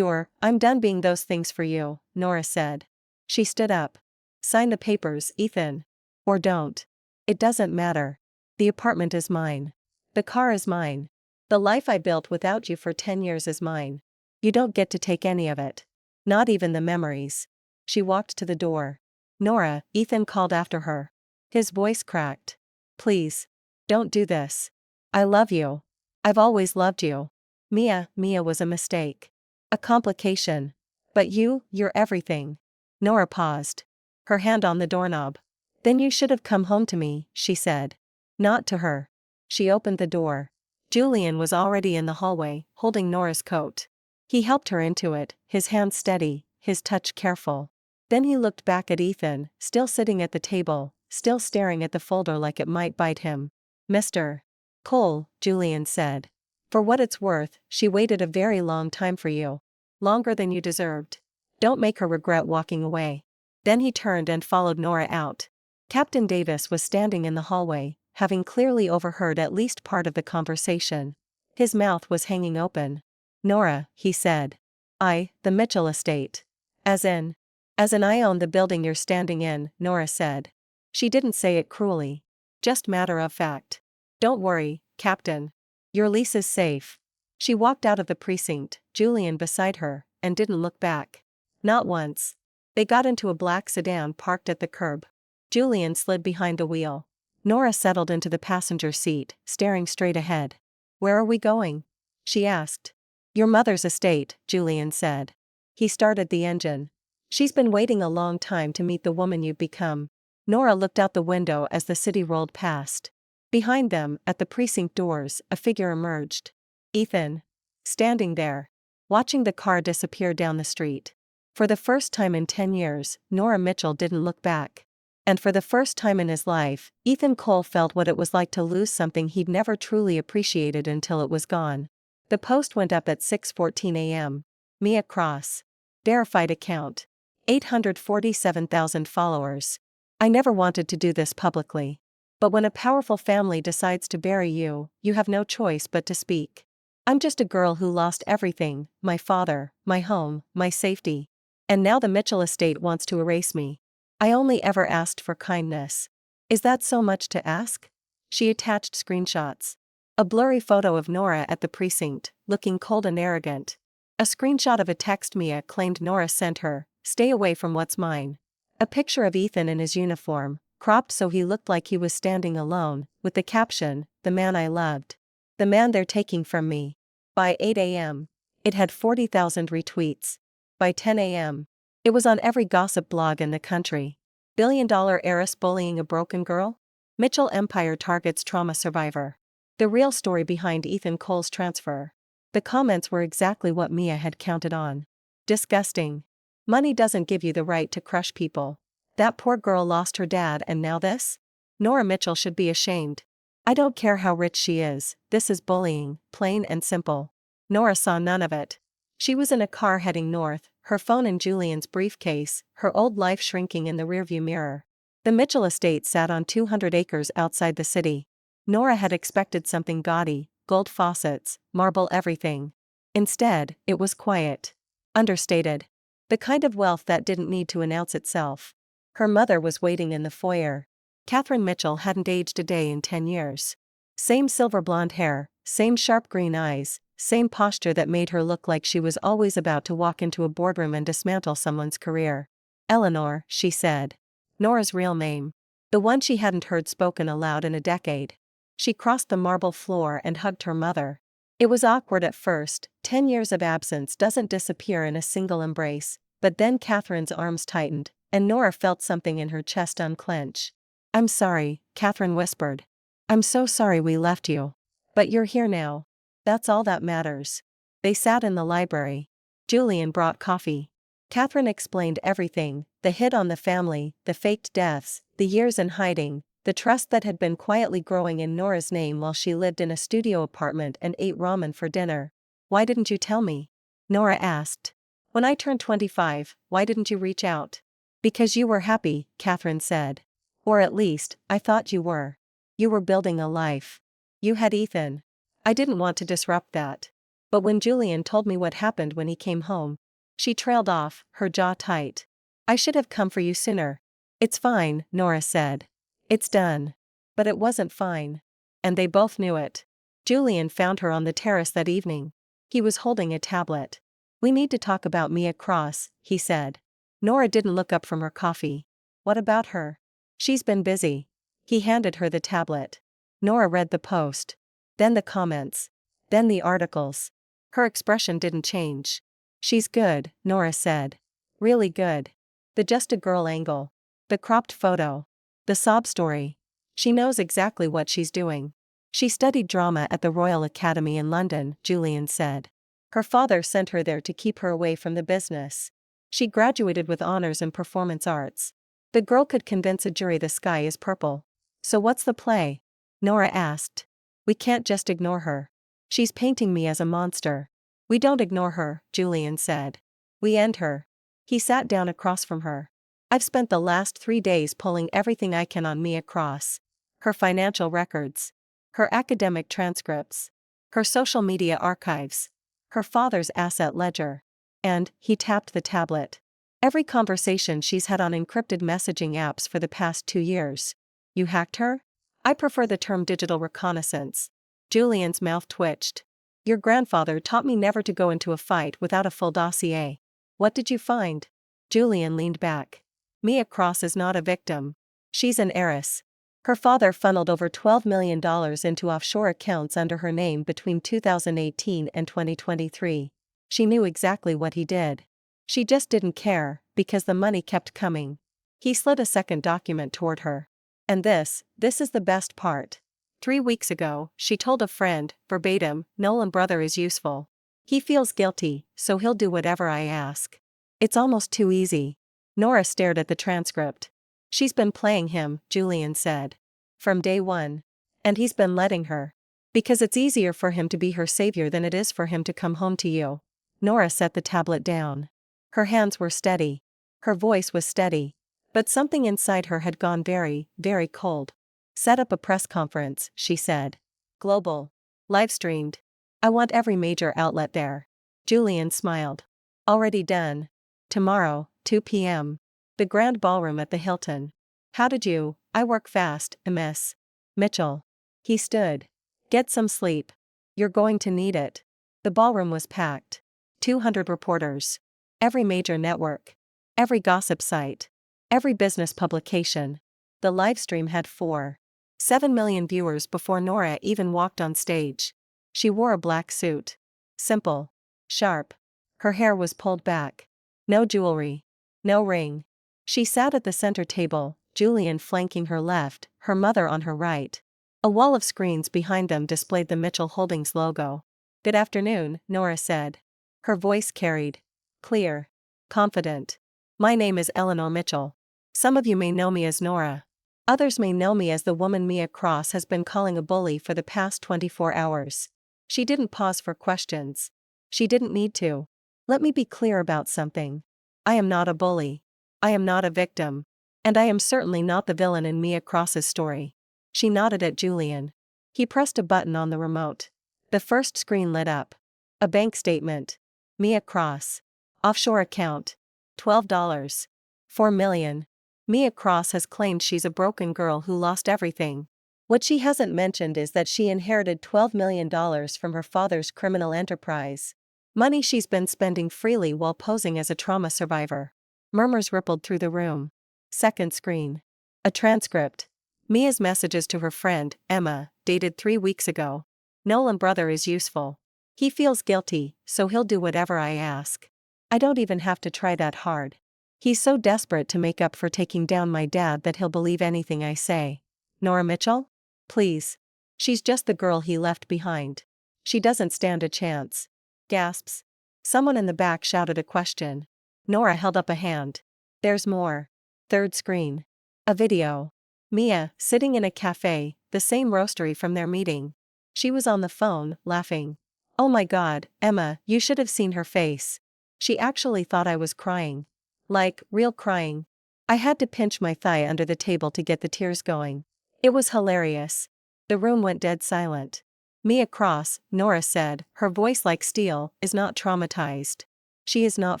I'm done being those things for you, Nora said. She stood up. Sign the papers, Ethan. Or don't. It doesn't matter. The apartment is mine. The car is mine. The life I built without you for 10 years is mine. You don't get to take any of it. Not even the memories. She walked to the door. Nora, Ethan called after her. His voice cracked. Please. Don't do this. I love you. I've always loved you. Mia was a mistake. A complication. But you're everything. Nora paused. Her hand on the doorknob. Then you should have come home to me, she said. Not to her. She opened the door. Julian was already in the hallway, holding Nora's coat. He helped her into it, his hand steady, his touch careful. Then he looked back at Ethan, still sitting at the table, still staring at the folder like it might bite him. Mr. Cole, Julian said. For what it's worth, she waited a very long time for you. Longer than you deserved. Don't make her regret walking away. Then he turned and followed Nora out. Captain Davis was standing in the hallway, having clearly overheard at least part of the conversation. His mouth was hanging open. Nora, he said. The Mitchell estate. As in I own the building you're standing in, Nora said. She didn't say it cruelly. Just matter of fact. Don't worry, Captain. Your lease is safe. She walked out of the precinct, Julian beside her, and didn't look back. Not once. They got into a black sedan parked at the curb. Julian slid behind the wheel. Nora settled into the passenger seat, staring straight ahead. Where are we going? She asked. Your mother's estate, Julian said. He started the engine. She's been waiting a long time to meet the woman you've become. Nora looked out the window as the city rolled past. Behind them, at the precinct doors, a figure emerged. Ethan. Standing there. Watching the car disappear down the street. For the first time in 10 years, Nora Mitchell didn't look back. And for the first time in his life, Ethan Cole felt what it was like to lose something he'd never truly appreciated until it was gone. The post went up at 6:14 a.m. Mia Cross. Verified account. 847,000 followers. I never wanted to do this publicly. But when a powerful family decides to bury you, you have no choice but to speak. I'm just a girl who lost everything, my father, my home, my safety. And now the Mitchell estate wants to erase me. I only ever asked for kindness. Is that so much to ask? She attached screenshots. A blurry photo of Nora at the precinct, looking cold and arrogant. A screenshot of a text Mia claimed Nora sent her, stay away from what's mine. A picture of Ethan in his uniform, cropped so he looked like he was standing alone, with the caption, the man I loved. The man they're taking from me. By 8 a.m. It had 40,000 retweets. By 10 a.m. It was on every gossip blog in the country. Billion-dollar heiress bullying a broken girl? Mitchell Empire targets trauma survivor. The real story behind Ethan Cole's transfer. The comments were exactly what Mia had counted on. Disgusting. Money doesn't give you the right to crush people. That poor girl lost her dad and now this? Nora Mitchell should be ashamed. I don't care how rich she is, this is bullying, plain and simple. Nora saw none of it. She was in a car heading north, her phone in Julian's briefcase, her old life shrinking in the rearview mirror. The Mitchell estate sat on 200 acres outside the city. Nora had expected something gaudy, gold faucets, marble everything. Instead, it was quiet. Understated. The kind of wealth that didn't need to announce itself. Her mother was waiting in the foyer. Catherine Mitchell hadn't aged a day in 10 years. Same silver blonde hair, same sharp green eyes, same posture that made her look like she was always about to walk into a boardroom and dismantle someone's career. Eleanor, she said. Nora's real name. The one she hadn't heard spoken aloud in a decade. She crossed the marble floor and hugged her mother. It was awkward at first, 10 years of absence doesn't disappear in a single embrace, but then Catherine's arms tightened, and Nora felt something in her chest unclench. I'm sorry, Catherine whispered. I'm so sorry we left you. But you're here now. That's all that matters. They sat in the library. Julian brought coffee. Catherine explained everything, the hit on the family, the faked deaths, the years in hiding, the trust that had been quietly growing in Nora's name while she lived in a studio apartment and ate ramen for dinner. Why didn't you tell me? Nora asked. When I turned 25, why didn't you reach out? Because you were happy, Catherine said. Or at least, I thought you were. You were building a life. You had Ethan. I didn't want to disrupt that. But when Julian told me what happened when he came home, she trailed off, her jaw tight. I should have come for you sooner. It's fine, Nora said. It's done. But it wasn't fine. And they both knew it. Julian found her on the terrace that evening. He was holding a tablet. We need to talk about Mia Cross, he said. Nora didn't look up from her coffee. What about her? She's been busy. He handed her the tablet. Nora read the post. Then the comments. Then the articles. Her expression didn't change. She's good, Nora said. Really good. The just a girl angle. The cropped photo. The sob story. She knows exactly what she's doing. She studied drama at the Royal Academy in London, Julian said. Her father sent her there to keep her away from the business. She graduated with honors in performance arts. The girl could convince a jury the sky is purple. So what's the play? Nora asked. We can't just ignore her. She's painting me as a monster. We don't ignore her, Julian said. We end her. He sat down across from her. I've spent the last 3 days pulling everything I can on Mia Cross. Her financial records. Her academic transcripts. Her social media archives. Her father's asset ledger. And, he tapped the tablet. Every conversation she's had on encrypted messaging apps for the past 2 years. You hacked her? I prefer the term digital reconnaissance. Julian's mouth twitched. Your grandfather taught me never to go into a fight without a full dossier. What did you find? Julian leaned back. Mia Cross is not a victim. She's an heiress. Her father funneled over $12 million into offshore accounts under her name between 2018 and 2023. She knew exactly what he did. She just didn't care, because the money kept coming. He slid a second document toward her. And this is the best part. 3 weeks ago, she told a friend, verbatim, Nolan brother is useful. He feels guilty, so he'll do whatever I ask. It's almost too easy. Nora stared at the transcript. She's been playing him, Julian said. From day one. And he's been letting her. Because it's easier for him to be her savior than it is for him to come home to you. Nora set the tablet down. Her hands were steady. Her voice was steady. But something inside her had gone very, very cold. Set up a press conference, she said. Global. Live streamed. I want every major outlet there. Julian smiled. Already done. Tomorrow, 2 p.m. The Grand Ballroom at the Hilton. How did you? I work fast, Miss Mitchell. He stood. Get some sleep. You're going to need it. The ballroom was packed. 200 reporters. Every major network. Every gossip site. Every business publication. The livestream had 4.7 million viewers before Nora even walked on stage. She wore a black suit. Simple. Sharp. Her hair was pulled back. No jewelry. No ring. She sat at the center table, Julian flanking her left, her mother on her right. A wall of screens behind them displayed the Mitchell Holdings logo. Good afternoon, Nora said. Her voice carried. Clear. Confident. My name is Eleanor Mitchell. Some of you may know me as Nora. Others may know me as the woman Mia Cross has been calling a bully for the past 24 hours. She didn't pause for questions. She didn't need to. Let me be clear about something. I am not a bully. I am not a victim. And I am certainly not the villain in Mia Cross's story. She nodded at Julian. He pressed a button on the remote. The first screen lit up. A bank statement. Mia Cross. Offshore account. $12. 4 million. Mia Cross has claimed she's a broken girl who lost everything. What she hasn't mentioned is that she inherited $12 million from her father's criminal enterprise. Money she's been spending freely while posing as a trauma survivor. Murmurs rippled through the room. Second screen. A transcript. Mia's messages to her friend, Emma, dated 3 weeks ago. Nolan brother is useful. He feels guilty, so he'll do whatever I ask. I don't even have to try that hard. He's so desperate to make up for taking down my dad that he'll believe anything I say. Nora Mitchell? Please. She's just the girl he left behind. She doesn't stand a chance. Gasps. Someone in the back shouted a question. Nora held up a hand. There's more. Third screen. A video. Mia, sitting in a cafe, the same roastery from their meeting. She was on the phone, laughing. Oh my God, Emma, you should have seen her face. She actually thought I was crying. Like, real crying. I had to pinch my thigh under the table to get the tears going. It was hilarious. The room went dead silent. Mia Cross, Nora said, her voice like steel, is not traumatized. She is not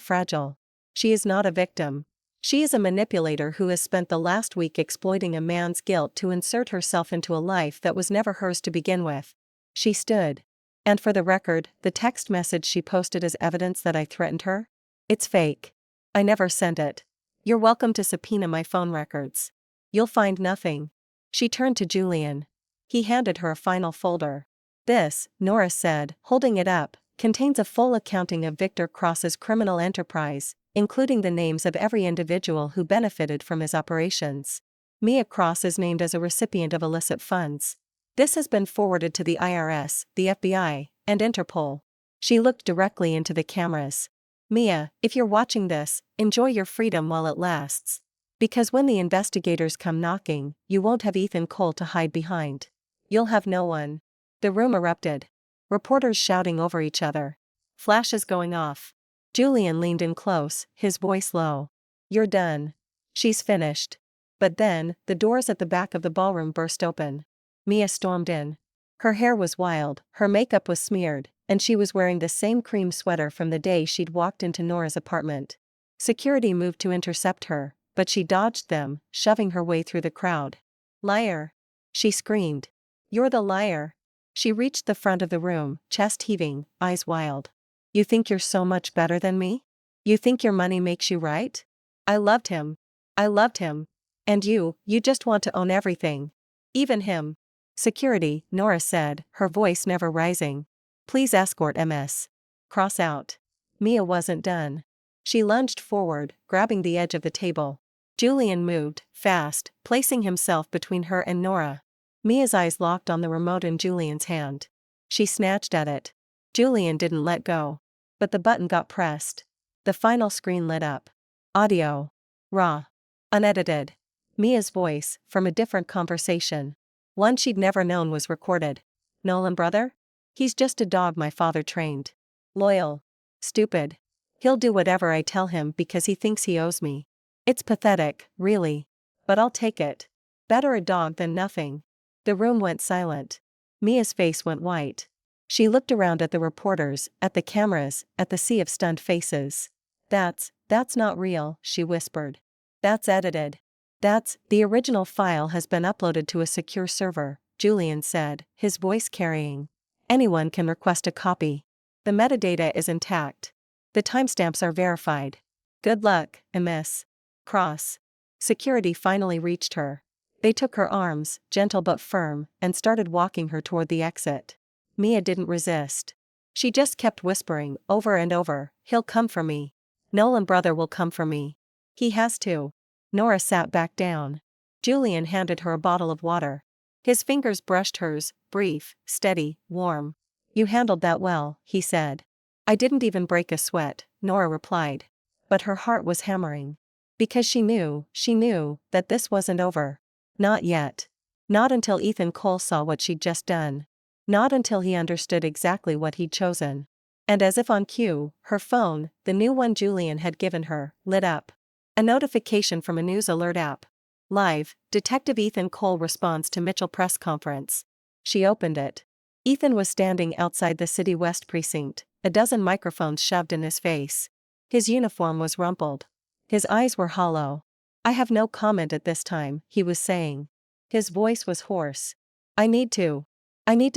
fragile. She is not a victim. She is a manipulator who has spent the last week exploiting a man's guilt to insert herself into a life that was never hers to begin with. She stood. And for the record, the text message she posted as evidence that I threatened her? It's fake. I never sent it. You're welcome to subpoena my phone records. You'll find nothing. She turned to Julian. He handed her a final folder. This, Nora said, holding it up, contains a full accounting of Victor Cross's criminal enterprise, including the names of every individual who benefited from his operations. Mia Cross is named as a recipient of illicit funds. This has been forwarded to the IRS, the FBI, and Interpol. She looked directly into the cameras. Mia, if you're watching this, enjoy your freedom while it lasts. Because when the investigators come knocking, you won't have Ethan Cole to hide behind. You'll have no one. The room erupted. Reporters shouting over each other. Flashes going off. Julian leaned in close, his voice low. You're done. She's finished. But then, the doors at the back of the ballroom burst open. Mia stormed in. Her hair was wild, her makeup was smeared, and she was wearing the same cream sweater from the day she'd walked into Nora's apartment. Security moved to intercept her, but she dodged them, shoving her way through the crowd. Liar! She screamed. You're the liar! She reached the front of the room, chest heaving, eyes wild. You think you're so much better than me? You think your money makes you right? I loved him. I loved him. And you just want to own everything. Even him. Security, Nora said, her voice never rising. Please escort Ms. Cross out. Mia wasn't done. She lunged forward, grabbing the edge of the table. Julian moved, fast, placing himself between her and Nora. Mia's eyes locked on the remote in Julian's hand. She snatched at it. Julian didn't let go. But the button got pressed. The final screen lit up. Audio. Raw. Unedited. Mia's voice, from a different conversation. One she'd never known was recorded. Nolan brother? He's just a dog my father trained. Loyal. Stupid. He'll do whatever I tell him because he thinks he owes me. It's pathetic, really. But I'll take it. Better a dog than nothing. The room went silent. Mia's face went white. She looked around at the reporters, at the cameras, at the sea of stunned faces. That's not real, she whispered. That's edited. The original file has been uploaded to a secure server, Julian said, his voice carrying. Anyone can request a copy. The metadata is intact. The timestamps are verified. Good luck, Ms. Cross. Security finally reached her. They took her arms, gentle but firm, and started walking her toward the exit. Mia didn't resist. She just kept whispering, over and over, he'll come for me. Nolan brother will come for me. He has to. Nora sat back down. Julian handed her a bottle of water. His fingers brushed hers, brief, steady, warm. You handled that well, he said. I didn't even break a sweat, Nora replied. But her heart was hammering. Because she knew that this wasn't over. Not yet. Not until Ethan Cole saw what she'd just done. Not until he understood exactly what he'd chosen. And as if on cue, her phone, the new one Julian had given her, lit up. A notification from a news alert app. Live, Detective Ethan Cole responds to Mitchell press conference. She opened it. Ethan was standing outside the City West precinct, a dozen microphones shoved in his face. His uniform was rumpled. His eyes were hollow. I have no comment at this time, he was saying. His voice was hoarse. I need to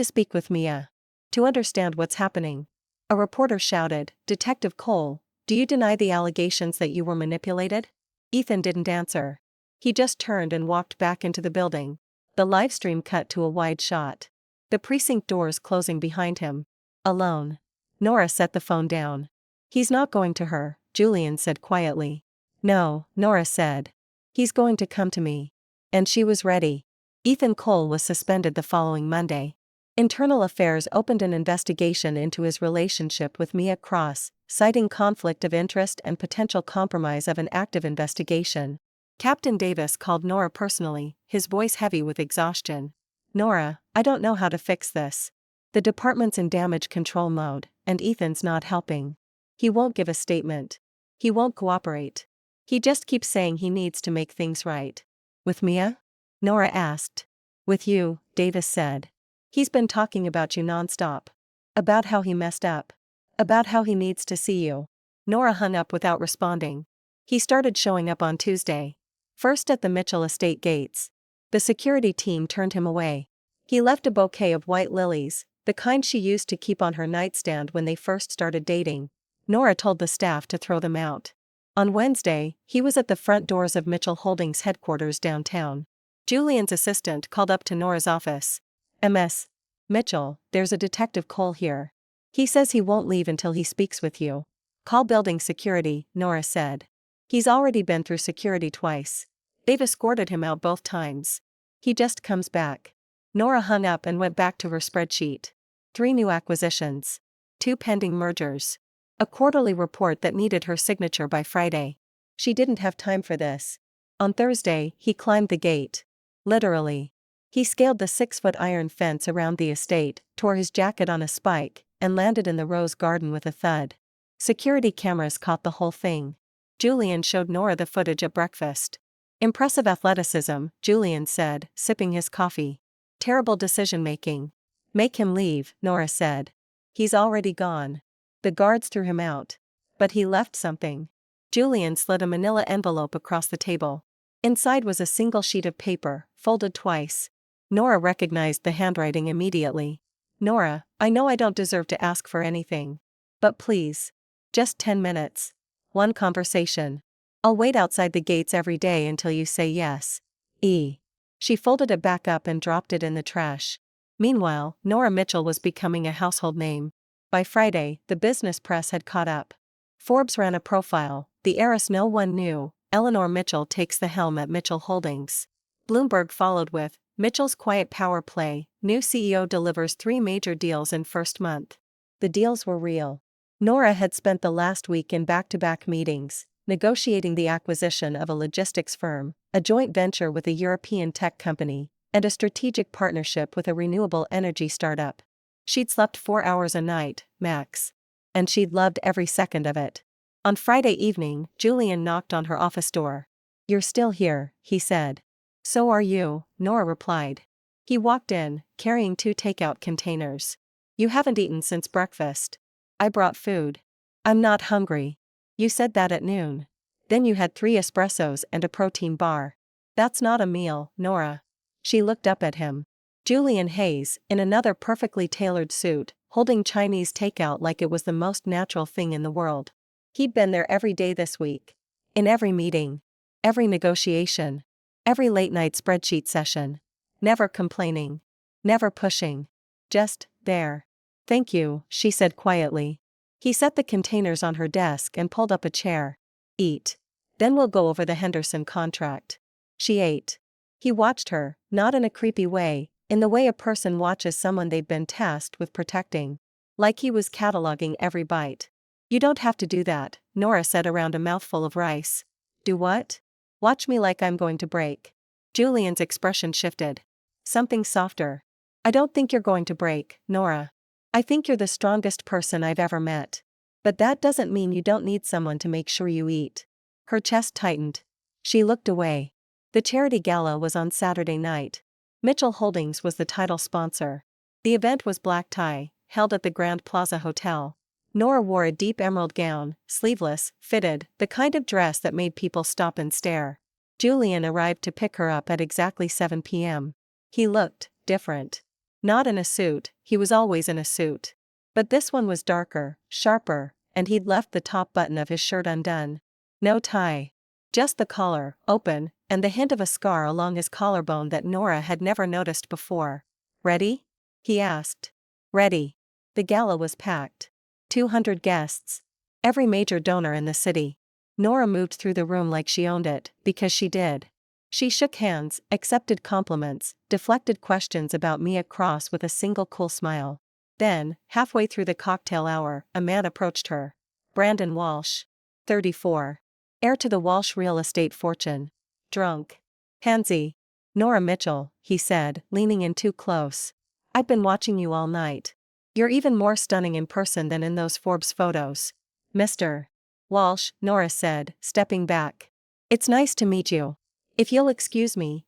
speak with Mia. To understand what's happening. A reporter shouted, Detective Cole, do you deny the allegations that you were manipulated? Ethan didn't answer. He just turned and walked back into the building. The livestream cut to a wide shot. The precinct doors closing behind him. Alone. Nora set the phone down. He's not going to her, Julian said quietly. No, Nora said. He's going to come to me. And she was ready. Ethan Cole was suspended the following Monday. Internal Affairs opened an investigation into his relationship with Mia Cross, citing conflict of interest and potential compromise of an active investigation. Captain Davis called Nora personally, his voice heavy with exhaustion. Nora, I don't know how to fix this. The department's in damage control mode, and Ethan's not helping. He won't give a statement. He won't cooperate. He just keeps saying he needs to make things right. With Mia? Nora asked. With you, Davis said. He's been talking about you nonstop. About how he messed up. About how he needs to see you. Nora hung up without responding. He started showing up on Tuesday. First at the Mitchell estate gates. The security team turned him away. He left a bouquet of white lilies, the kind she used to keep on her nightstand when they first started dating. Nora told the staff to throw them out. On Wednesday, he was at the front doors of Mitchell Holdings headquarters downtown. Julian's assistant called up to Nora's office. Ms. Mitchell, there's a Detective Cole here. He says he won't leave until he speaks with you. Call building security, Nora said. He's already been through security twice. They've escorted him out both times. He just comes back. Nora hung up and went back to her spreadsheet. 3 new acquisitions. 2 pending mergers. A quarterly report that needed her signature by Friday. She didn't have time for this. On Thursday, he climbed the gate. Literally. He scaled the 6-foot iron fence around the estate, tore his jacket on a spike, and landed in the rose garden with a thud. Security cameras caught the whole thing. Julian showed Nora the footage at breakfast. Impressive athleticism, Julian said, sipping his coffee. Terrible decision-making. Make him leave, Nora said. He's already gone. The guards threw him out. But he left something. Julian slid a manila envelope across the table. Inside was a single sheet of paper, folded twice. Nora recognized the handwriting immediately. Nora, I know I don't deserve to ask for anything. But please. Just 10 minutes. One conversation. I'll wait outside the gates every day until you say yes. She folded it back up and dropped it in the trash. Meanwhile, Nora Mitchell was becoming a household name. By Friday, the business press had caught up. Forbes ran a profile, the heiress no one knew, Eleanor Mitchell takes the helm at Mitchell Holdings. Bloomberg followed with, Mitchell's quiet power play, new CEO delivers 3 major deals in first month. The deals were real. Nora had spent the last week in back-to-back meetings, negotiating the acquisition of a logistics firm, a joint venture with a European tech company, and a strategic partnership with a renewable energy startup. She'd slept 4 hours a night, max. And she'd loved every second of it. On Friday evening, Julian knocked on her office door. You're still here, he said. So are you, Nora replied. He walked in, carrying 2 takeout containers. You haven't eaten since breakfast. I brought food. I'm not hungry. You said that at noon. Then you had 3 espressos and a protein bar. That's not a meal, Nora. She looked up at him. Julian Hayes, in another perfectly tailored suit, holding Chinese takeout like it was the most natural thing in the world. He'd been there every day this week. In every meeting. Every negotiation. Every late-night spreadsheet session. Never complaining. Never pushing. Just, there. Thank you, she said quietly. He set the containers on her desk and pulled up a chair. Eat. Then we'll go over the Henderson contract. She ate. He watched her, not in a creepy way, in the way a person watches someone they've been tasked with protecting. Like he was cataloging every bite. You don't have to do that, Nora said around a mouthful of rice. Do what? Watch me like I'm going to break. Julian's expression shifted. Something softer. I don't think you're going to break, Nora. I think you're the strongest person I've ever met. But that doesn't mean you don't need someone to make sure you eat. Her chest tightened. She looked away. The charity gala was on Saturday night. Mitchell Holdings was the title sponsor. The event was black tie, held at the Grand Plaza Hotel. Nora wore a deep emerald gown, sleeveless, fitted, the kind of dress that made people stop and stare. Julian arrived to pick her up at exactly 7 p.m. He looked different. Not in a suit, he was always in a suit. But this one was darker, sharper, and he'd left the top button of his shirt undone. No tie. Just the collar, open, and the hint of a scar along his collarbone that Nora had never noticed before. Ready? He asked. Ready. The gala was packed. 200 guests. Every major donor in the city. Nora moved through the room like she owned it, because she did. She shook hands, accepted compliments, deflected questions about Mia Cross with a single cool smile. Then, halfway through the cocktail hour, a man approached her. Brandon Walsh. 34. Heir to the Walsh real estate fortune. Drunk. Pansy. Nora Mitchell, he said, leaning in too close. I've been watching you all night. You're even more stunning in person than in those Forbes photos. Mr. Walsh, Nora said, stepping back. It's nice to meet you. If you'll excuse me,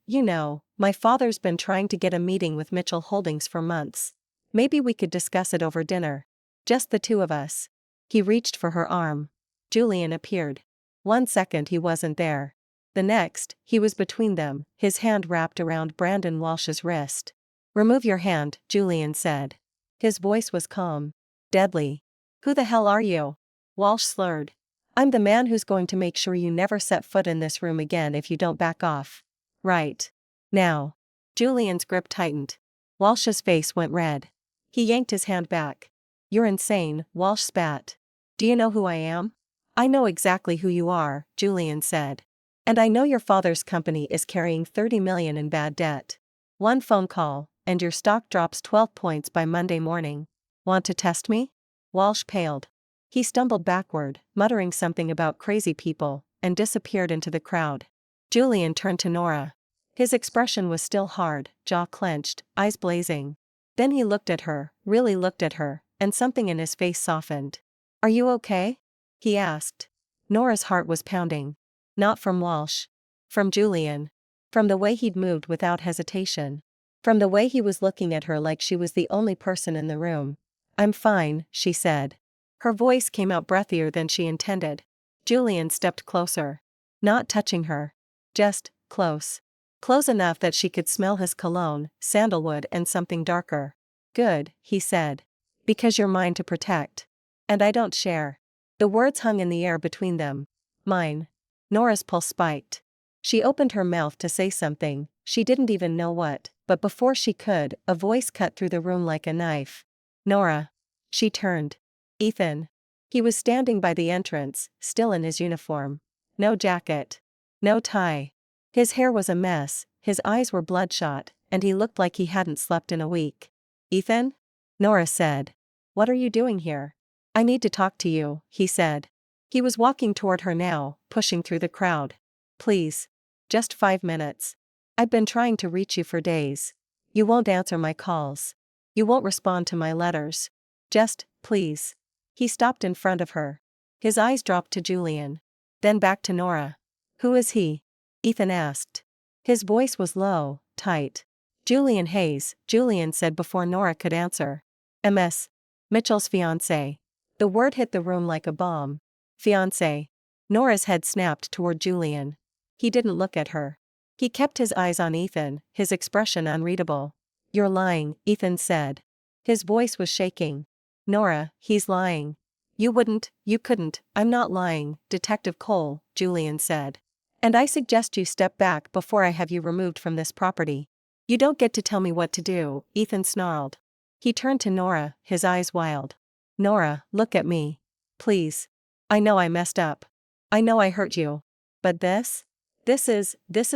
my father's been trying to get a meeting with Mitchell Holdings for months. Maybe we could discuss it over dinner. Just the two of us. He reached for her arm. Julian appeared. 1 second he wasn't there. The next, he was between them, his hand wrapped around Brandon Walsh's wrist. Remove your hand, Julian said. His voice was calm. Deadly. Who the hell are you? Walsh slurred. I'm the man who's going to make sure you never set foot in this room again if you don't back off. Right. Now. Julian's grip tightened. Walsh's face went red. He yanked his hand back. You're insane, Walsh spat. Do you know who I am? I know exactly who you are, Julian said. And I know your father's company is carrying $30 million in bad debt. One phone call, and your stock drops 12 points by Monday morning. Want to test me? Walsh paled. He stumbled backward, muttering something about crazy people, and disappeared into the crowd. Julian turned to Nora. His expression was still hard, jaw clenched, eyes blazing. Then he looked at her, really looked at her, and something in his face softened. Are you okay? He asked. Nora's heart was pounding. Not from Walsh. From Julian. From the way he'd moved without hesitation. From the way he was looking at her like she was the only person in the room. I'm fine, she said. Her voice came out breathier than she intended. Julian stepped closer. Not touching her. Just, close. Close enough that she could smell his cologne, sandalwood and something darker. Good, he said. Because you're mine to protect. And I don't share. The words hung in the air between them. Mine. Nora's pulse spiked. She opened her mouth to say something, she didn't even know what, but before she could, a voice cut through the room like a knife. Nora. She turned. Ethan. He was standing by the entrance, still in his uniform. No jacket. No tie. His hair was a mess, his eyes were bloodshot, and he looked like he hadn't slept in a week. Ethan? Nora said. What are you doing here? I need to talk to you, he said. He was walking toward her now, pushing through the crowd. Please. Just 5 minutes. I've been trying to reach you for days. You won't answer my calls. You won't respond to my letters. Just, please. He stopped in front of her. His eyes dropped to Julian. Then back to Nora. Who is he? Ethan asked. His voice was low, tight. Julian Hayes, Julian said before Nora could answer. MS. Mitchell's fiancé. The word hit the room like a bomb. Fiancé. Nora's head snapped toward Julian. He didn't look at her. He kept his eyes on Ethan, his expression unreadable. You're lying, Ethan said. His voice was shaking. Nora, he's lying. You couldn't, I'm not lying, Detective Cole, Julian said. And I suggest you step back before I have you removed from this property. You don't get to tell me what to do, Ethan snarled. He turned to Nora, his eyes wild. Nora, look at me. Please. I know I messed up. I know I hurt you. But this is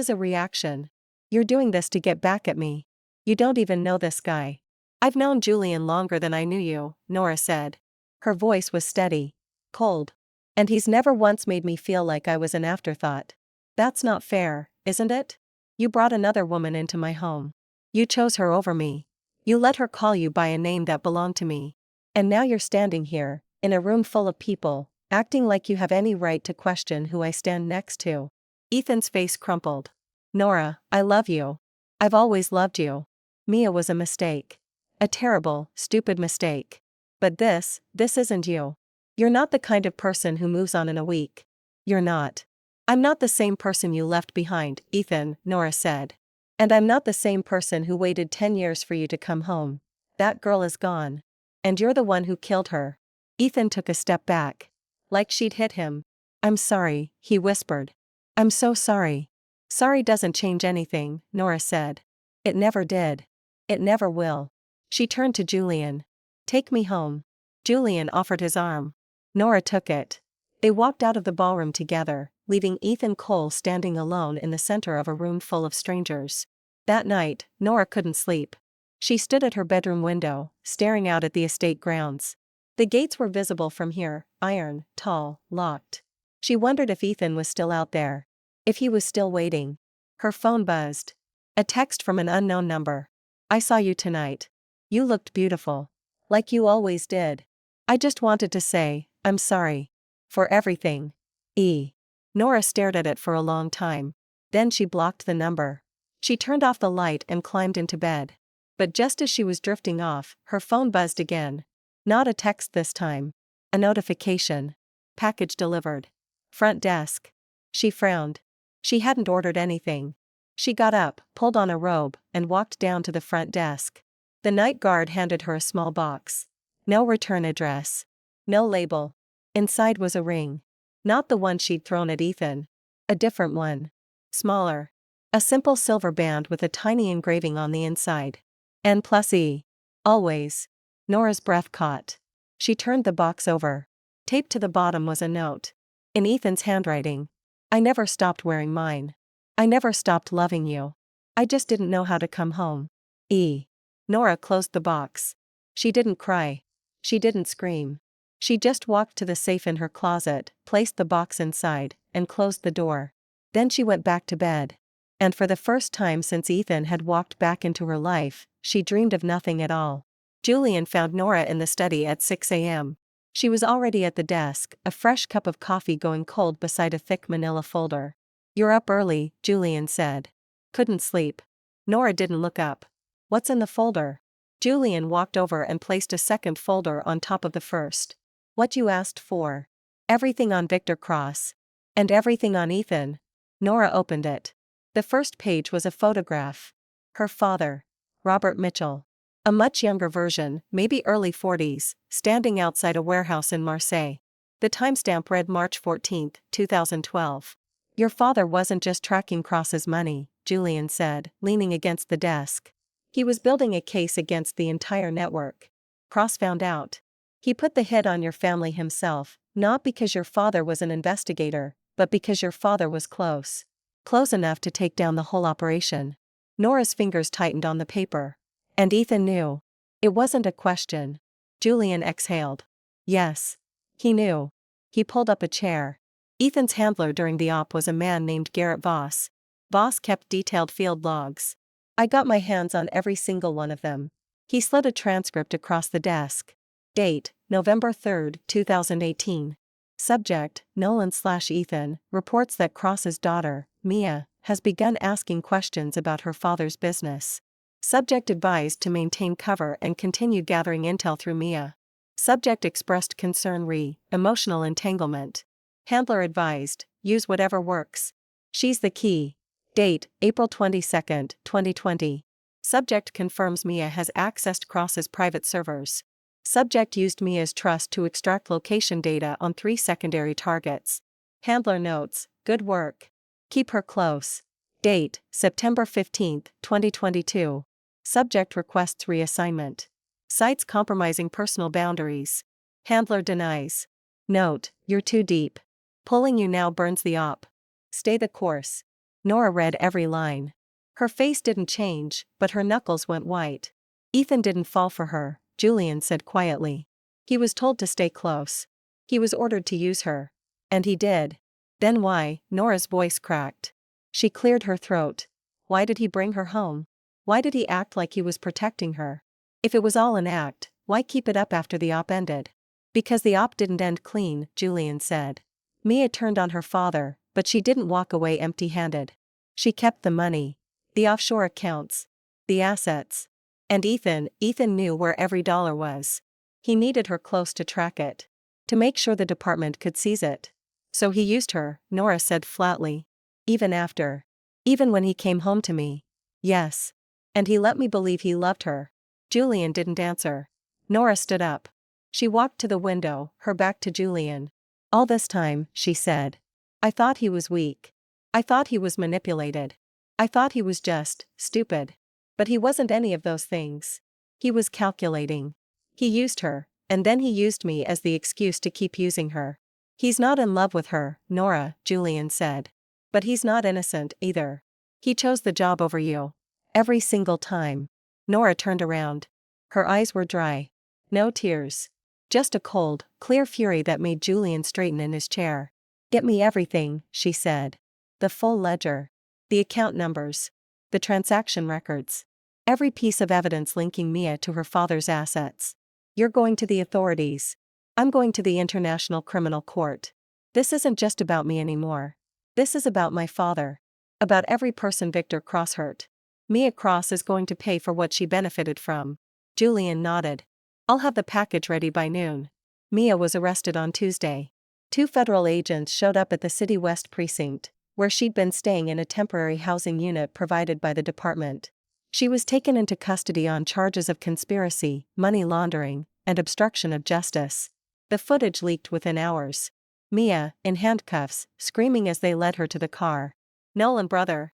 a reaction. You're doing this to get back at me. You don't even know this guy. I've known Julian longer than I knew you, Nora said. Her voice was steady. Cold. And he's never once made me feel like I was an afterthought. That's not fair, isn't it? You brought another woman into my home. You chose her over me. You let her call you by a name that belonged to me. And now you're standing here, in a room full of people, acting like you have any right to question who I stand next to. Ethan's face crumpled. Nora, I love you. I've always loved you. Mia was a mistake. A terrible, stupid mistake. But this isn't you. You're not the kind of person who moves on in a week. You're not. I'm not the same person you left behind, Ethan, Nora said. And I'm not the same person who waited 10 years for you to come home. That girl is gone. And you're the one who killed her. Ethan took a step back. Like she'd hit him. I'm sorry, he whispered. I'm so sorry. Sorry doesn't change anything, Nora said. It never did. It never will. She turned to Julian. Take me home. Julian offered his arm. Nora took it. They walked out of the ballroom together, leaving Ethan Cole standing alone in the center of a room full of strangers. That night, Nora couldn't sleep. She stood at her bedroom window, staring out at the estate grounds. The gates were visible from here, iron, tall, locked. She wondered if Ethan was still out there. If he was still waiting. Her phone buzzed. A text from an unknown number. "I saw you tonight. You looked beautiful. Like you always did. I just wanted to say, I'm sorry. For everything. E." Nora stared at it for a long time. Then she blocked the number. She turned off the light and climbed into bed. But just as she was drifting off, her phone buzzed again. Not a text this time. A notification. Package delivered. Front desk. She frowned. She hadn't ordered anything. She got up, pulled on a robe, and walked down to the front desk. The night guard handed her a small box. No return address. No label. Inside was a ring. Not the one she'd thrown at Ethan. A different one. Smaller. A simple silver band with a tiny engraving on the inside. N+E. Always. Nora's breath caught. She turned the box over. Taped to the bottom was a note. In Ethan's handwriting. "I never stopped wearing mine. I never stopped loving you. I just didn't know how to come home. E." Nora closed the box. She didn't cry. She didn't scream. She just walked to the safe in her closet, placed the box inside, and closed the door. Then she went back to bed. And for the first time since Ethan had walked back into her life, she dreamed of nothing at all. Julian found Nora in the study at 6 a.m. She was already at the desk, a fresh cup of coffee going cold beside a thick manila folder. "You're up early," Julian said. "Couldn't sleep." Nora didn't look up. "What's in the folder?" Julian walked over and placed a second folder on top of the first. "What you asked for. Everything on Victor Cross. And everything on Ethan." Nora opened it. The first page was a photograph. Her father. Robert Mitchell. A much younger version, maybe early 40s, standing outside a warehouse in Marseille. The timestamp read March 14, 2012. "Your father wasn't just tracking Cross's money," Julian said, leaning against the desk. "He was building a case against the entire network. Cross found out. He put the hit on your family himself, not because your father was an investigator, but because your father was close. Close enough to take down the whole operation." Nora's fingers tightened on the paper. And Ethan knew. It wasn't a question. Julian exhaled. Yes. He knew. He pulled up a chair. Ethan's handler during the op was a man named Garrett Voss. Voss kept detailed field logs. "I got my hands on every single one of them." He slid a transcript across the desk. Date, November 3, 2018. Subject, Nolan/Ethan, reports that Cross's daughter, Mia, has begun asking questions about her father's business. Subject advised to maintain cover and continue gathering intel through Mia. Subject expressed concern re emotional entanglement. Handler advised, use whatever works. She's the key. Date, April 22, 2020. Subject confirms Mia has accessed Cross's private servers. Subject used Mia's trust to extract location data on 3 secondary targets. Handler notes, good work. Keep her close. Date, September 15, 2022. Subject requests reassignment. Cites compromising personal boundaries. Handler denies. Note, you're too deep. Pulling you now burns the op. Stay the course. Nora read every line. Her face didn't change, but her knuckles went white. Ethan didn't fall for her, Julian said quietly. He was told to stay close. He was ordered to use her. And he did. Then why? Nora's voice cracked. She cleared her throat. Why did he bring her home? Why did he act like he was protecting her? If it was all an act, why keep it up after the op ended? Because the op didn't end clean, Julian said. Mia turned on her father, but she didn't walk away empty-handed. She kept the money. The offshore accounts. The assets. And Ethan knew where every dollar was. He needed her close to track it. To make sure the department could seize it. So he used her, Nora said flatly. Even after. Even when he came home to me. Yes. And he let me believe he loved her. Julian didn't answer. Nora stood up. She walked to the window, her back to Julian. All this time, she said. I thought he was weak. I thought he was manipulated. I thought he was just stupid. But he wasn't any of those things. He was calculating. He used her, and then he used me as the excuse to keep using her. He's not in love with her, Nora, Julian said. But he's not innocent either. He chose the job over you. Every single time. Nora turned around. Her eyes were dry. No tears. Just a cold, clear fury that made Julian straighten in his chair. Get me everything, she said. The full ledger. The account numbers. The transaction records. Every piece of evidence linking Mia to her father's assets. You're going to the authorities. I'm going to the International Criminal Court. This isn't just about me anymore. This is about my father. About every person Victor Cross hurt. Mia Cross is going to pay for what she benefited from. Julian nodded. I'll have the package ready by noon. Mia was arrested on Tuesday. 2 federal agents showed up at the City West precinct, where she'd been staying in a temporary housing unit provided by the department. She was taken into custody on charges of conspiracy, money laundering, and obstruction of justice. The footage leaked within hours. Mia, in handcuffs, screaming as they led her to the car. Nolan brother,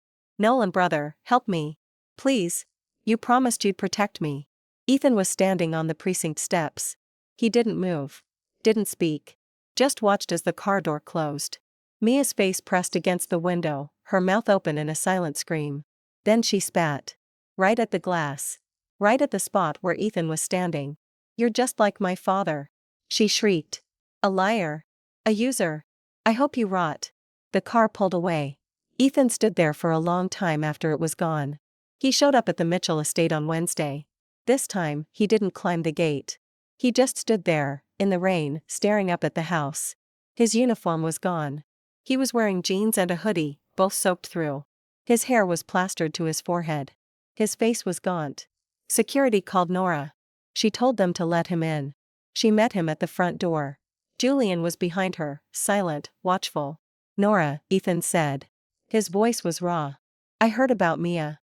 help me. Please. You promised you'd protect me. Ethan was standing on the precinct steps. He didn't move. Didn't speak. Just watched as the car door closed. Mia's face pressed against the window, her mouth open in a silent scream. Then she spat. Right at the glass. Right at the spot where Ethan was standing. You're just like my father. She shrieked. A liar. A user. I hope you rot. The car pulled away. Ethan stood there for a long time after it was gone. He showed up at the Mitchell estate on Wednesday. This time, he didn't climb the gate. He just stood there, in the rain, staring up at the house. His uniform was gone. He was wearing jeans and a hoodie, both soaked through. His hair was plastered to his forehead. His face was gaunt. Security called Nora. She told them to let him in. She met him at the front door. Julian was behind her, silent, watchful. Nora, Ethan said. His voice was raw. I heard about Mia.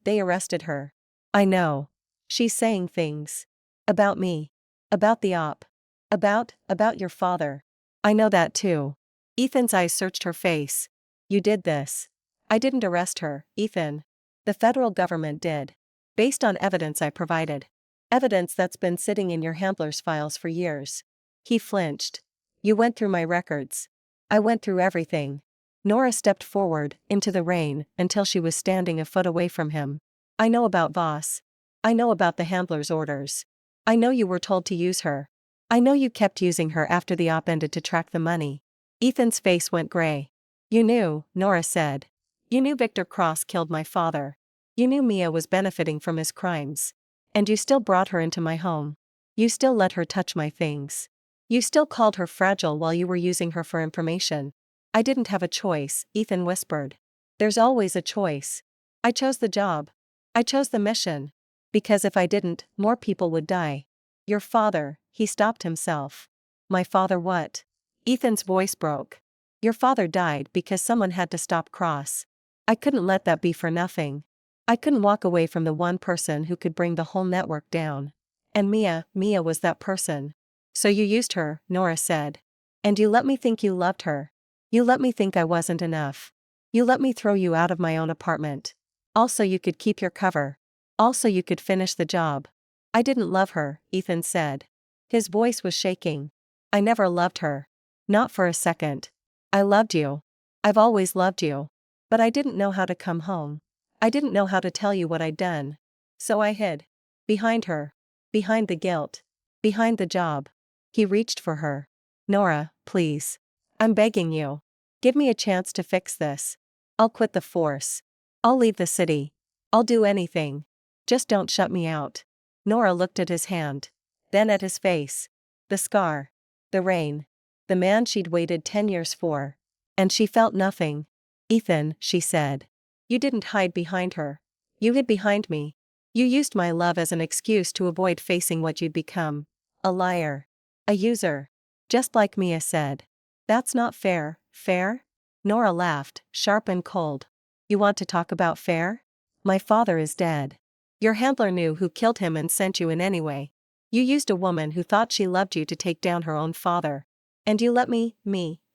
They arrested her. I know. She's saying things. About me. About the op. About your father. I know that too. Ethan's eyes searched her face. You did this. I didn't arrest her, Ethan. The federal government did. Based on evidence I provided. Evidence that's been sitting in your handler's files for years. He flinched. You went through my records. I went through everything. Nora stepped forward, into the rain, until she was standing a foot away from him. I know about Voss. I know about the handler's orders. I know you were told to use her. I know you kept using her after the op ended to track the money. Ethan's face went gray. You knew, Nora said. You knew Victor Cross killed my father. You knew Mia was benefiting from his crimes. And you still brought her into my home. You still let her touch my things. You still called her fragile while you were using her for information. I didn't have a choice, Ethan whispered. There's always a choice. I chose the job. I chose the mission. Because if I didn't, more people would die. Your father, he stopped himself. My father what? Ethan's voice broke. Your father died because someone had to stop Cross. I couldn't let that be for nothing. I couldn't walk away from the one person who could bring the whole network down. And Mia was that person. So you used her, Nora said. And you let me think you loved her. You let me think I wasn't enough. You let me throw you out of my own apartment. Also you could keep your cover. Also you could finish the job. I didn't love her, Ethan said. His voice was shaking. I never loved her. Not for a second. I loved you. I've always loved you. But I didn't know how to come home. I didn't know how to tell you what I'd done. So I hid. Behind her. Behind the guilt. Behind the job. He reached for her. Nora, please. I'm begging you. Give me a chance to fix this. I'll quit the force. I'll leave the city. I'll do anything. Just don't shut me out. Nora looked at his hand. Then at his face. The scar. The rain. The man she'd waited 10 years for. And she felt nothing. Ethan, she said. You didn't hide behind her. You hid behind me. You used my love as an excuse to avoid facing what you'd become. A liar. A user. Just like Mia said. That's not fair, fair? Nora laughed, sharp and cold. You want to talk about fair? My father is dead. Your handler knew who killed him and sent you in anyway. You used a woman who thought she loved you to take down her own father. And you let me,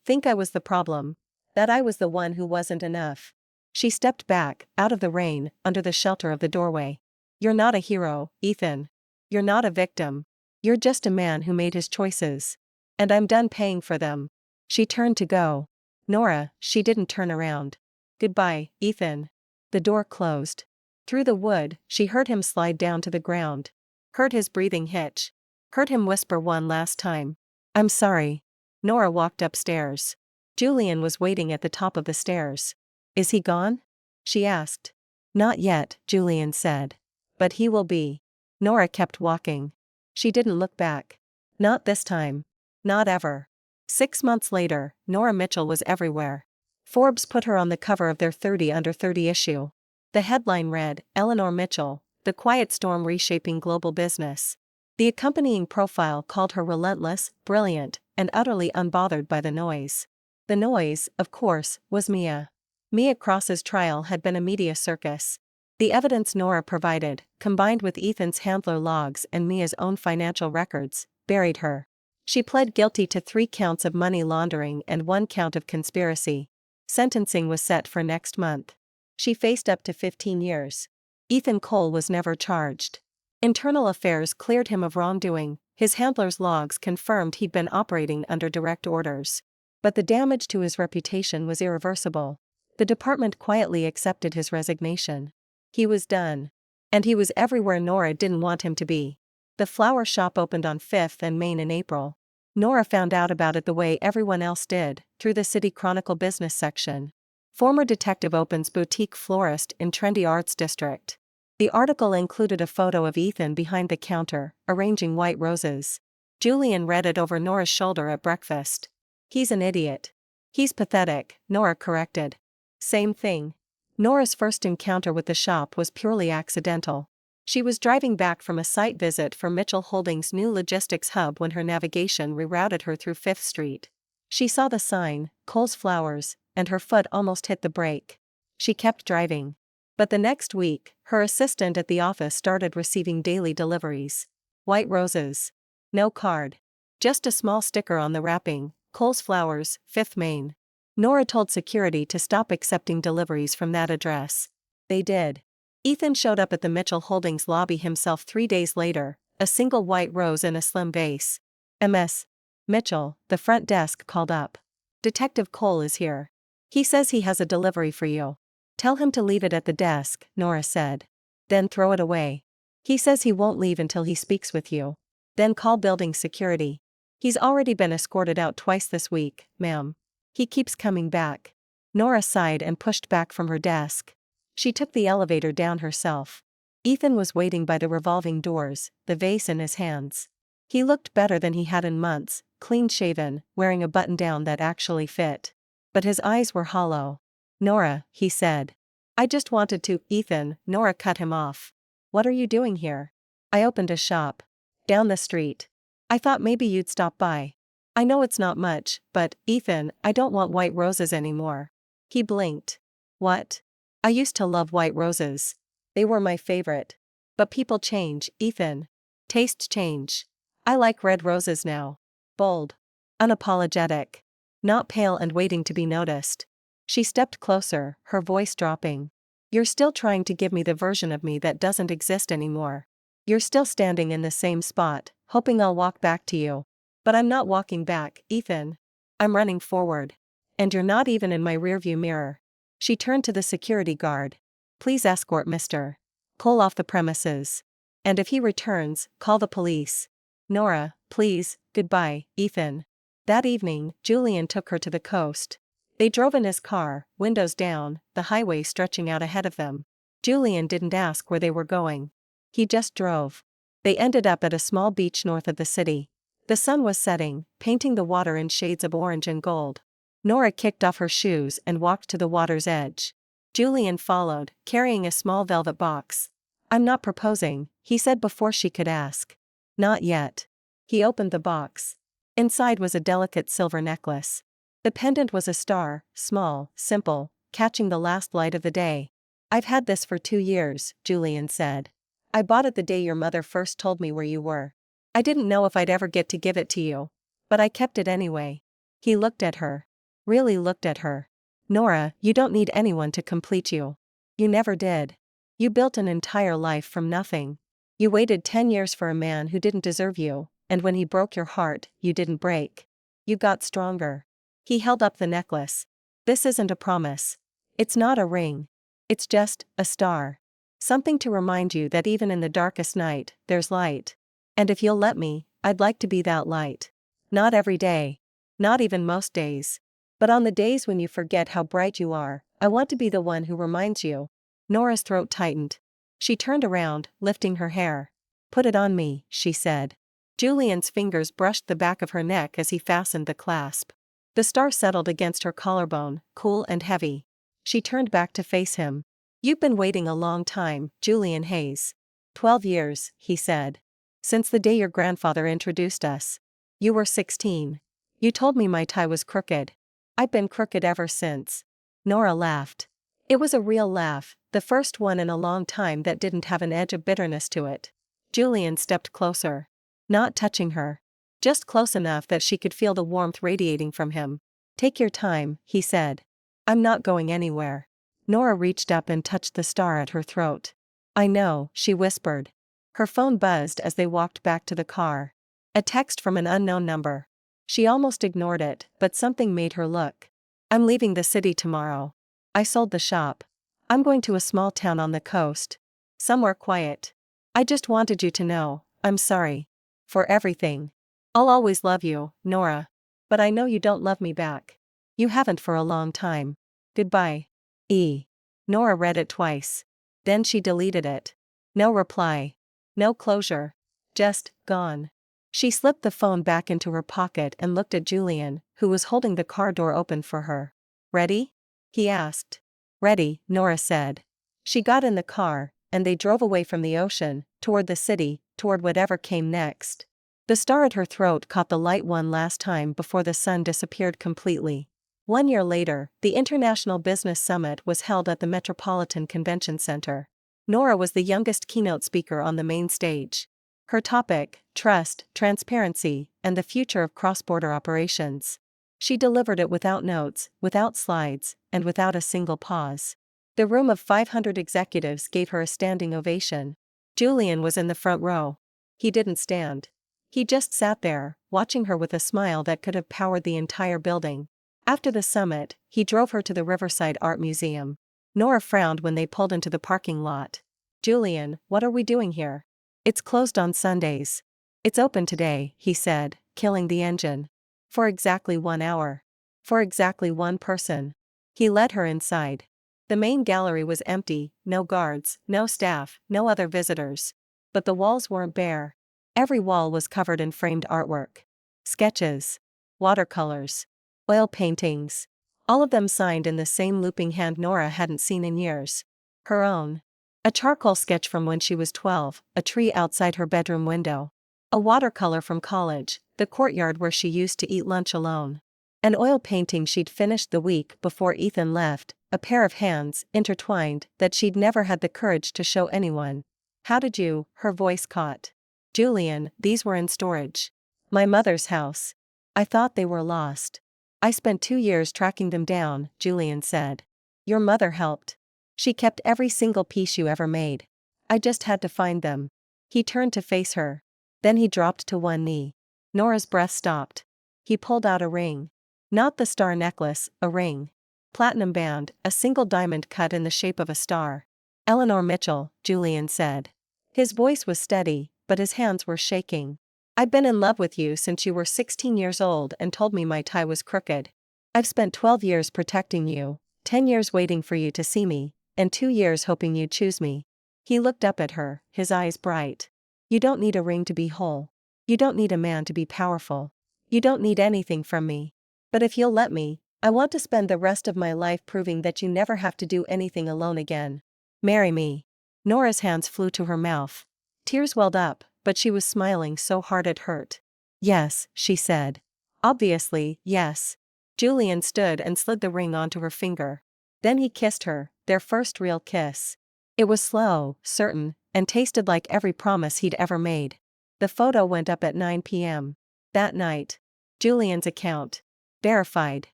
think I was the problem. That I was the one who wasn't enough. She stepped back, out of the rain, under the shelter of the doorway. You're not a hero, Ethan. You're not a victim. You're just a man who made his choices. And I'm done paying for them. She turned to go. Nora, she didn't turn around. Goodbye, Ethan. The door closed. Through the wood, she heard him slide down to the ground. Heard his breathing hitch. Heard him whisper one last time. I'm sorry. Nora walked upstairs. Julian was waiting at the top of the stairs. Is he gone? She asked. Not yet, Julian said. But he will be. Nora kept walking. She didn't look back. Not this time. Not ever. 6 months later, Nora Mitchell was everywhere. Forbes put her on the cover of their 30 Under 30 issue. The headline read, Eleanor Mitchell, the quiet storm reshaping global business. The accompanying profile called her relentless, brilliant, and utterly unbothered by the noise. The noise, of course, was Mia. Mia Cross's trial had been a media circus. The evidence Nora provided, combined with Ethan's handler logs and Mia's own financial records, buried her. She pled guilty to 3 counts of money laundering and 1 count of conspiracy. Sentencing was set for next month. She faced up to 15 years. Ethan Cole was never charged. Internal Affairs cleared him of wrongdoing. His handler's logs confirmed he'd been operating under direct orders. But the damage to his reputation was irreversible. The department quietly accepted his resignation. He was done. And he was everywhere Nora didn't want him to be. The flower shop opened on 5th and Main in April. Nora found out about it the way everyone else did, through the City Chronicle business section. Former detective opens boutique florist in trendy arts district. The article included a photo of Ethan behind the counter, arranging white roses. Julian read it over Nora's shoulder at breakfast. He's an idiot. He's pathetic, Nora corrected. Same thing. Nora's first encounter with the shop was purely accidental. She was driving back from a site visit for Mitchell Holdings' new logistics hub when her navigation rerouted her through 5th Street. She saw the sign, Cole's Flowers, and her foot almost hit the brake. She kept driving. But the next week, her assistant at the office started receiving daily deliveries. White roses. No card. Just a small sticker on the wrapping, Cole's Flowers, 5th Main. Nora told security to stop accepting deliveries from that address. They did. Ethan showed up at the Mitchell Holdings lobby himself 3 days later, a single white rose in a slim vase. Ms. Mitchell, the front desk called up. Detective Cole is here. He says he has a delivery for you. Tell him to leave it at the desk, Nora said. Then throw it away. He says he won't leave until he speaks with you. Then call building security. He's already been escorted out twice this week, ma'am. He keeps coming back. Nora sighed and pushed back from her desk. She took the elevator down herself. Ethan was waiting by the revolving doors, the vase in his hands. He looked better than he had in months, clean-shaven, wearing a button-down that actually fit. But his eyes were hollow. Nora, he said. I just wanted to, Ethan, Nora cut him off. What are you doing here? I opened a shop. Down the street. I thought maybe you'd stop by. I know it's not much, but, Ethan, I don't want white roses anymore. He blinked. What? I used to love white roses. They were my favorite. But people change, Ethan. Tastes change. I like red roses now. Bold. Unapologetic. Not pale and waiting to be noticed. She stepped closer, her voice dropping. You're still trying to give me the version of me that doesn't exist anymore. You're still standing in the same spot, hoping I'll walk back to you. But I'm not walking back, Ethan. I'm running forward. And you're not even in my rearview mirror. She turned to the security guard. Please escort Mr. Cole off the premises. And if he returns, call the police. Nora, please, goodbye, Ethan. That evening, Julian took her to the coast. They drove in his car, windows down, the highway stretching out ahead of them. Julian didn't ask where they were going. He just drove. They ended up at a small beach north of the city. The sun was setting, painting the water in shades of orange and gold. Nora kicked off her shoes and walked to the water's edge. Julian followed, carrying a small velvet box. I'm not proposing, he said before she could ask. Not yet. He opened the box. Inside was a delicate silver necklace. The pendant was a star, small, simple, catching the last light of the day. I've had this for 2 years, Julian said. I bought it the day your mother first told me where you were. I didn't know if I'd ever get to give it to you. But I kept it anyway. He looked at her. Really looked at her. Nora, you don't need anyone to complete you. You never did. You built an entire life from nothing. You waited 10 years for a man who didn't deserve you, and when he broke your heart, you didn't break. You got stronger. He held up the necklace. This isn't a promise. It's not a ring. It's just a star. Something to remind you that even in the darkest night, there's light. And if you'll let me, I'd like to be that light. Not every day. Not even most days. But on the days when you forget how bright you are, I want to be the one who reminds you. Nora's throat tightened. She turned around, lifting her hair. Put it on me, she said. Julian's fingers brushed the back of her neck as he fastened the clasp. The star settled against her collarbone, cool and heavy. She turned back to face him. You've been waiting a long time, Julian Hayes. 12 years, he said. Since the day your grandfather introduced us. You were 16. You told me my tie was crooked. I've been crooked ever since. Nora laughed. It was a real laugh, the first one in a long time that didn't have an edge of bitterness to it. Julian stepped closer. Not touching her. Just close enough that she could feel the warmth radiating from him. Take your time, he said. I'm not going anywhere. Nora reached up and touched the star at her throat. I know, she whispered. Her phone buzzed as they walked back to the car. A text from an unknown number. She almost ignored it, but something made her look. I'm leaving the city tomorrow. I sold the shop. I'm going to a small town on the coast. Somewhere quiet. I just wanted you to know, I'm sorry. For everything. I'll always love you, Nora. But I know you don't love me back. You haven't for a long time. Goodbye. E. Nora read it twice. Then she deleted it. No reply. No closure. Just, gone. She slipped the phone back into her pocket and looked at Julian, who was holding the car door open for her. Ready? He asked. Ready, Nora said. She got in the car, and they drove away from the ocean, toward the city, toward whatever came next. The star at her throat caught the light one last time before the sun disappeared completely. 1 year later, the International Business Summit was held at the Metropolitan Convention Center. Nora was the youngest keynote speaker on the main stage. Her topic, trust, transparency, and the future of cross-border operations. She delivered it without notes, without slides, and without a single pause. The room of 500 executives gave her a standing ovation. Julian was in the front row. He didn't stand. He just sat there, watching her with a smile that could have powered the entire building. After the summit, he drove her to the Riverside Art Museum. Nora frowned when they pulled into the parking lot. Julian, what are we doing here? It's closed on Sundays. It's open today, he said, killing the engine. For exactly 1 hour. For exactly one person. He led her inside. The main gallery was empty, no guards, no staff, no other visitors. But the walls weren't bare. Every wall was covered in framed artwork. Sketches. Watercolors. Oil paintings. All of them signed in the same looping hand Nora hadn't seen in years. Her own. A charcoal sketch from when she was 12, a tree outside her bedroom window. A watercolor from college, the courtyard where she used to eat lunch alone. An oil painting she'd finished the week before Ethan left, a pair of hands, intertwined, that she'd never had the courage to show anyone. How did you? Her voice caught. Julian, these were in storage. My mother's house. I thought they were lost. I spent 2 years tracking them down, Julian said. Your mother helped. She kept every single piece you ever made. I just had to find them. He turned to face her. Then he dropped to one knee. Nora's breath stopped. He pulled out a ring. Not the star necklace, a ring. Platinum band, a single diamond cut in the shape of a star. Eleanor Mitchell, Julian said. His voice was steady, but his hands were shaking. I've been in love with you since you were 16 years old and told me my tie was crooked. I've spent 12 years protecting you, 10 years waiting for you to see me, and 2 years hoping you'd choose me. He looked up at her, his eyes bright. You don't need a ring to be whole. You don't need a man to be powerful. You don't need anything from me. But if you'll let me, I want to spend the rest of my life proving that you never have to do anything alone again. Marry me. Nora's hands flew to her mouth. Tears welled up, but she was smiling so hard it hurt. Yes, she said. Obviously, yes. Julian stood and slid the ring onto her finger. Then he kissed her, their first real kiss. It was slow, certain, and tasted like every promise he'd ever made. The photo went up at 9 p.m. that night. Julian's account. Verified.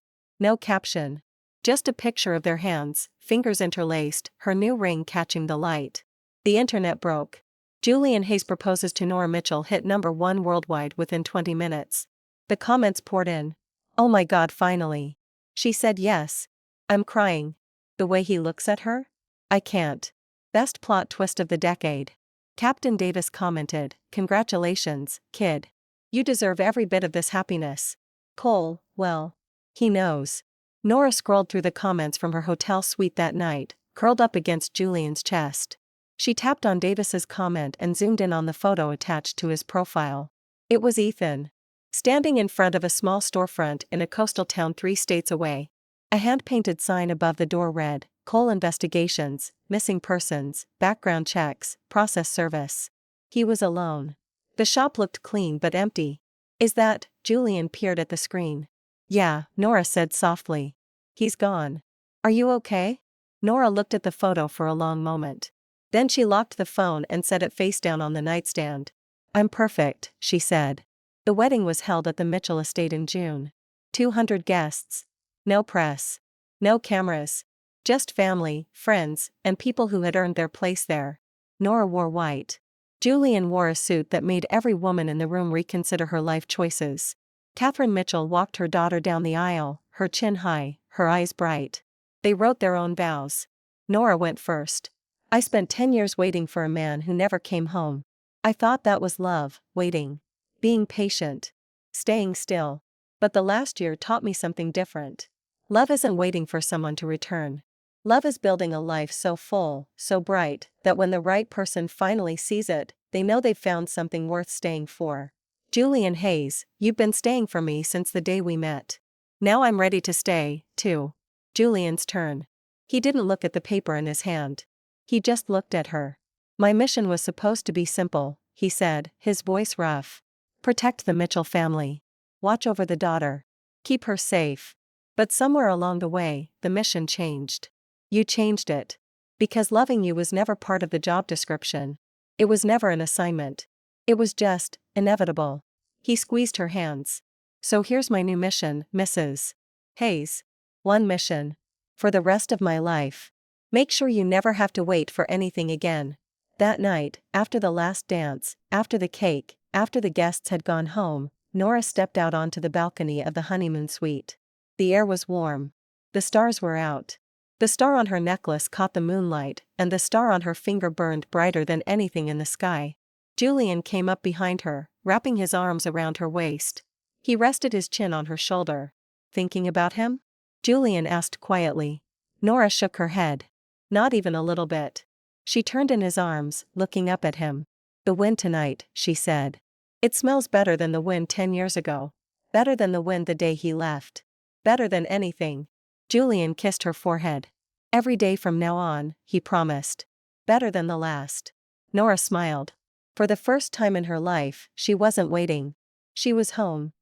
No caption. Just a picture of their hands, fingers interlaced, her new ring catching the light. The internet broke. Julian Hayes proposes to Nora Mitchell hit #1 worldwide within 20 minutes. The comments poured in, Oh my god, finally. She said yes. I'm crying. The way he looks at her? I can't. Best plot twist of the decade. Captain Davis commented, congratulations, kid. You deserve every bit of this happiness. Cole, well. He knows. Nora scrolled through the comments from her hotel suite that night, curled up against Julian's chest. She tapped on Davis's comment and zoomed in on the photo attached to his profile. It was Ethan. Standing in front of a small storefront in a coastal town 3 states away. A hand-painted sign above the door read, Cole Investigations, Missing Persons, Background Checks, Process Service. He was alone. The shop looked clean but empty. Is that? Julian peered at the screen. Yeah, Nora said softly. He's gone. Are you okay? Nora looked at the photo for a long moment. Then she locked the phone and set it face down on the nightstand. I'm perfect, she said. The wedding was held at the Mitchell estate in June. 200 guests. No press. No cameras. Just family, friends, and people who had earned their place there. Nora wore white. Julian wore a suit that made every woman in the room reconsider her life choices. Catherine Mitchell walked her daughter down the aisle, her chin high, her eyes bright. They wrote their own vows. Nora went first. I spent 10 years waiting for a man who never came home. I thought that was love, waiting. Being patient. Staying still. But the last year taught me something different. Love isn't waiting for someone to return. Love is building a life so full, so bright, that when the right person finally sees it, they know they've found something worth staying for. Julian Hayes, you've been staying for me since the day we met. Now I'm ready to stay, too. Julian's turn. He didn't look at the paper in his hand. He just looked at her. My mission was supposed to be simple, he said, his voice rough. Protect the Mitchell family. Watch over the daughter. Keep her safe. But somewhere along the way, the mission changed. You changed it. Because loving you was never part of the job description. It was never an assignment. It was just, inevitable. He squeezed her hands. So here's my new mission, Mrs. Hayes. One mission. For the rest of my life. Make sure you never have to wait for anything again. That night, after the last dance, after the cake, after the guests had gone home, Nora stepped out onto the balcony of the honeymoon suite. The air was warm. The stars were out. The star on her necklace caught the moonlight, and the star on her finger burned brighter than anything in the sky. Julian came up behind her, wrapping his arms around her waist. He rested his chin on her shoulder. Thinking about him? Julian asked quietly. Nora shook her head. Not even a little bit. She turned in his arms, looking up at him. The wind tonight, she said. It smells better than the wind 10 years ago. Better than the wind the day he left. Better than anything. Julian kissed her forehead. Every day from now on, he promised. Better than the last. Nora smiled. For the first time in her life, she wasn't waiting. She was home.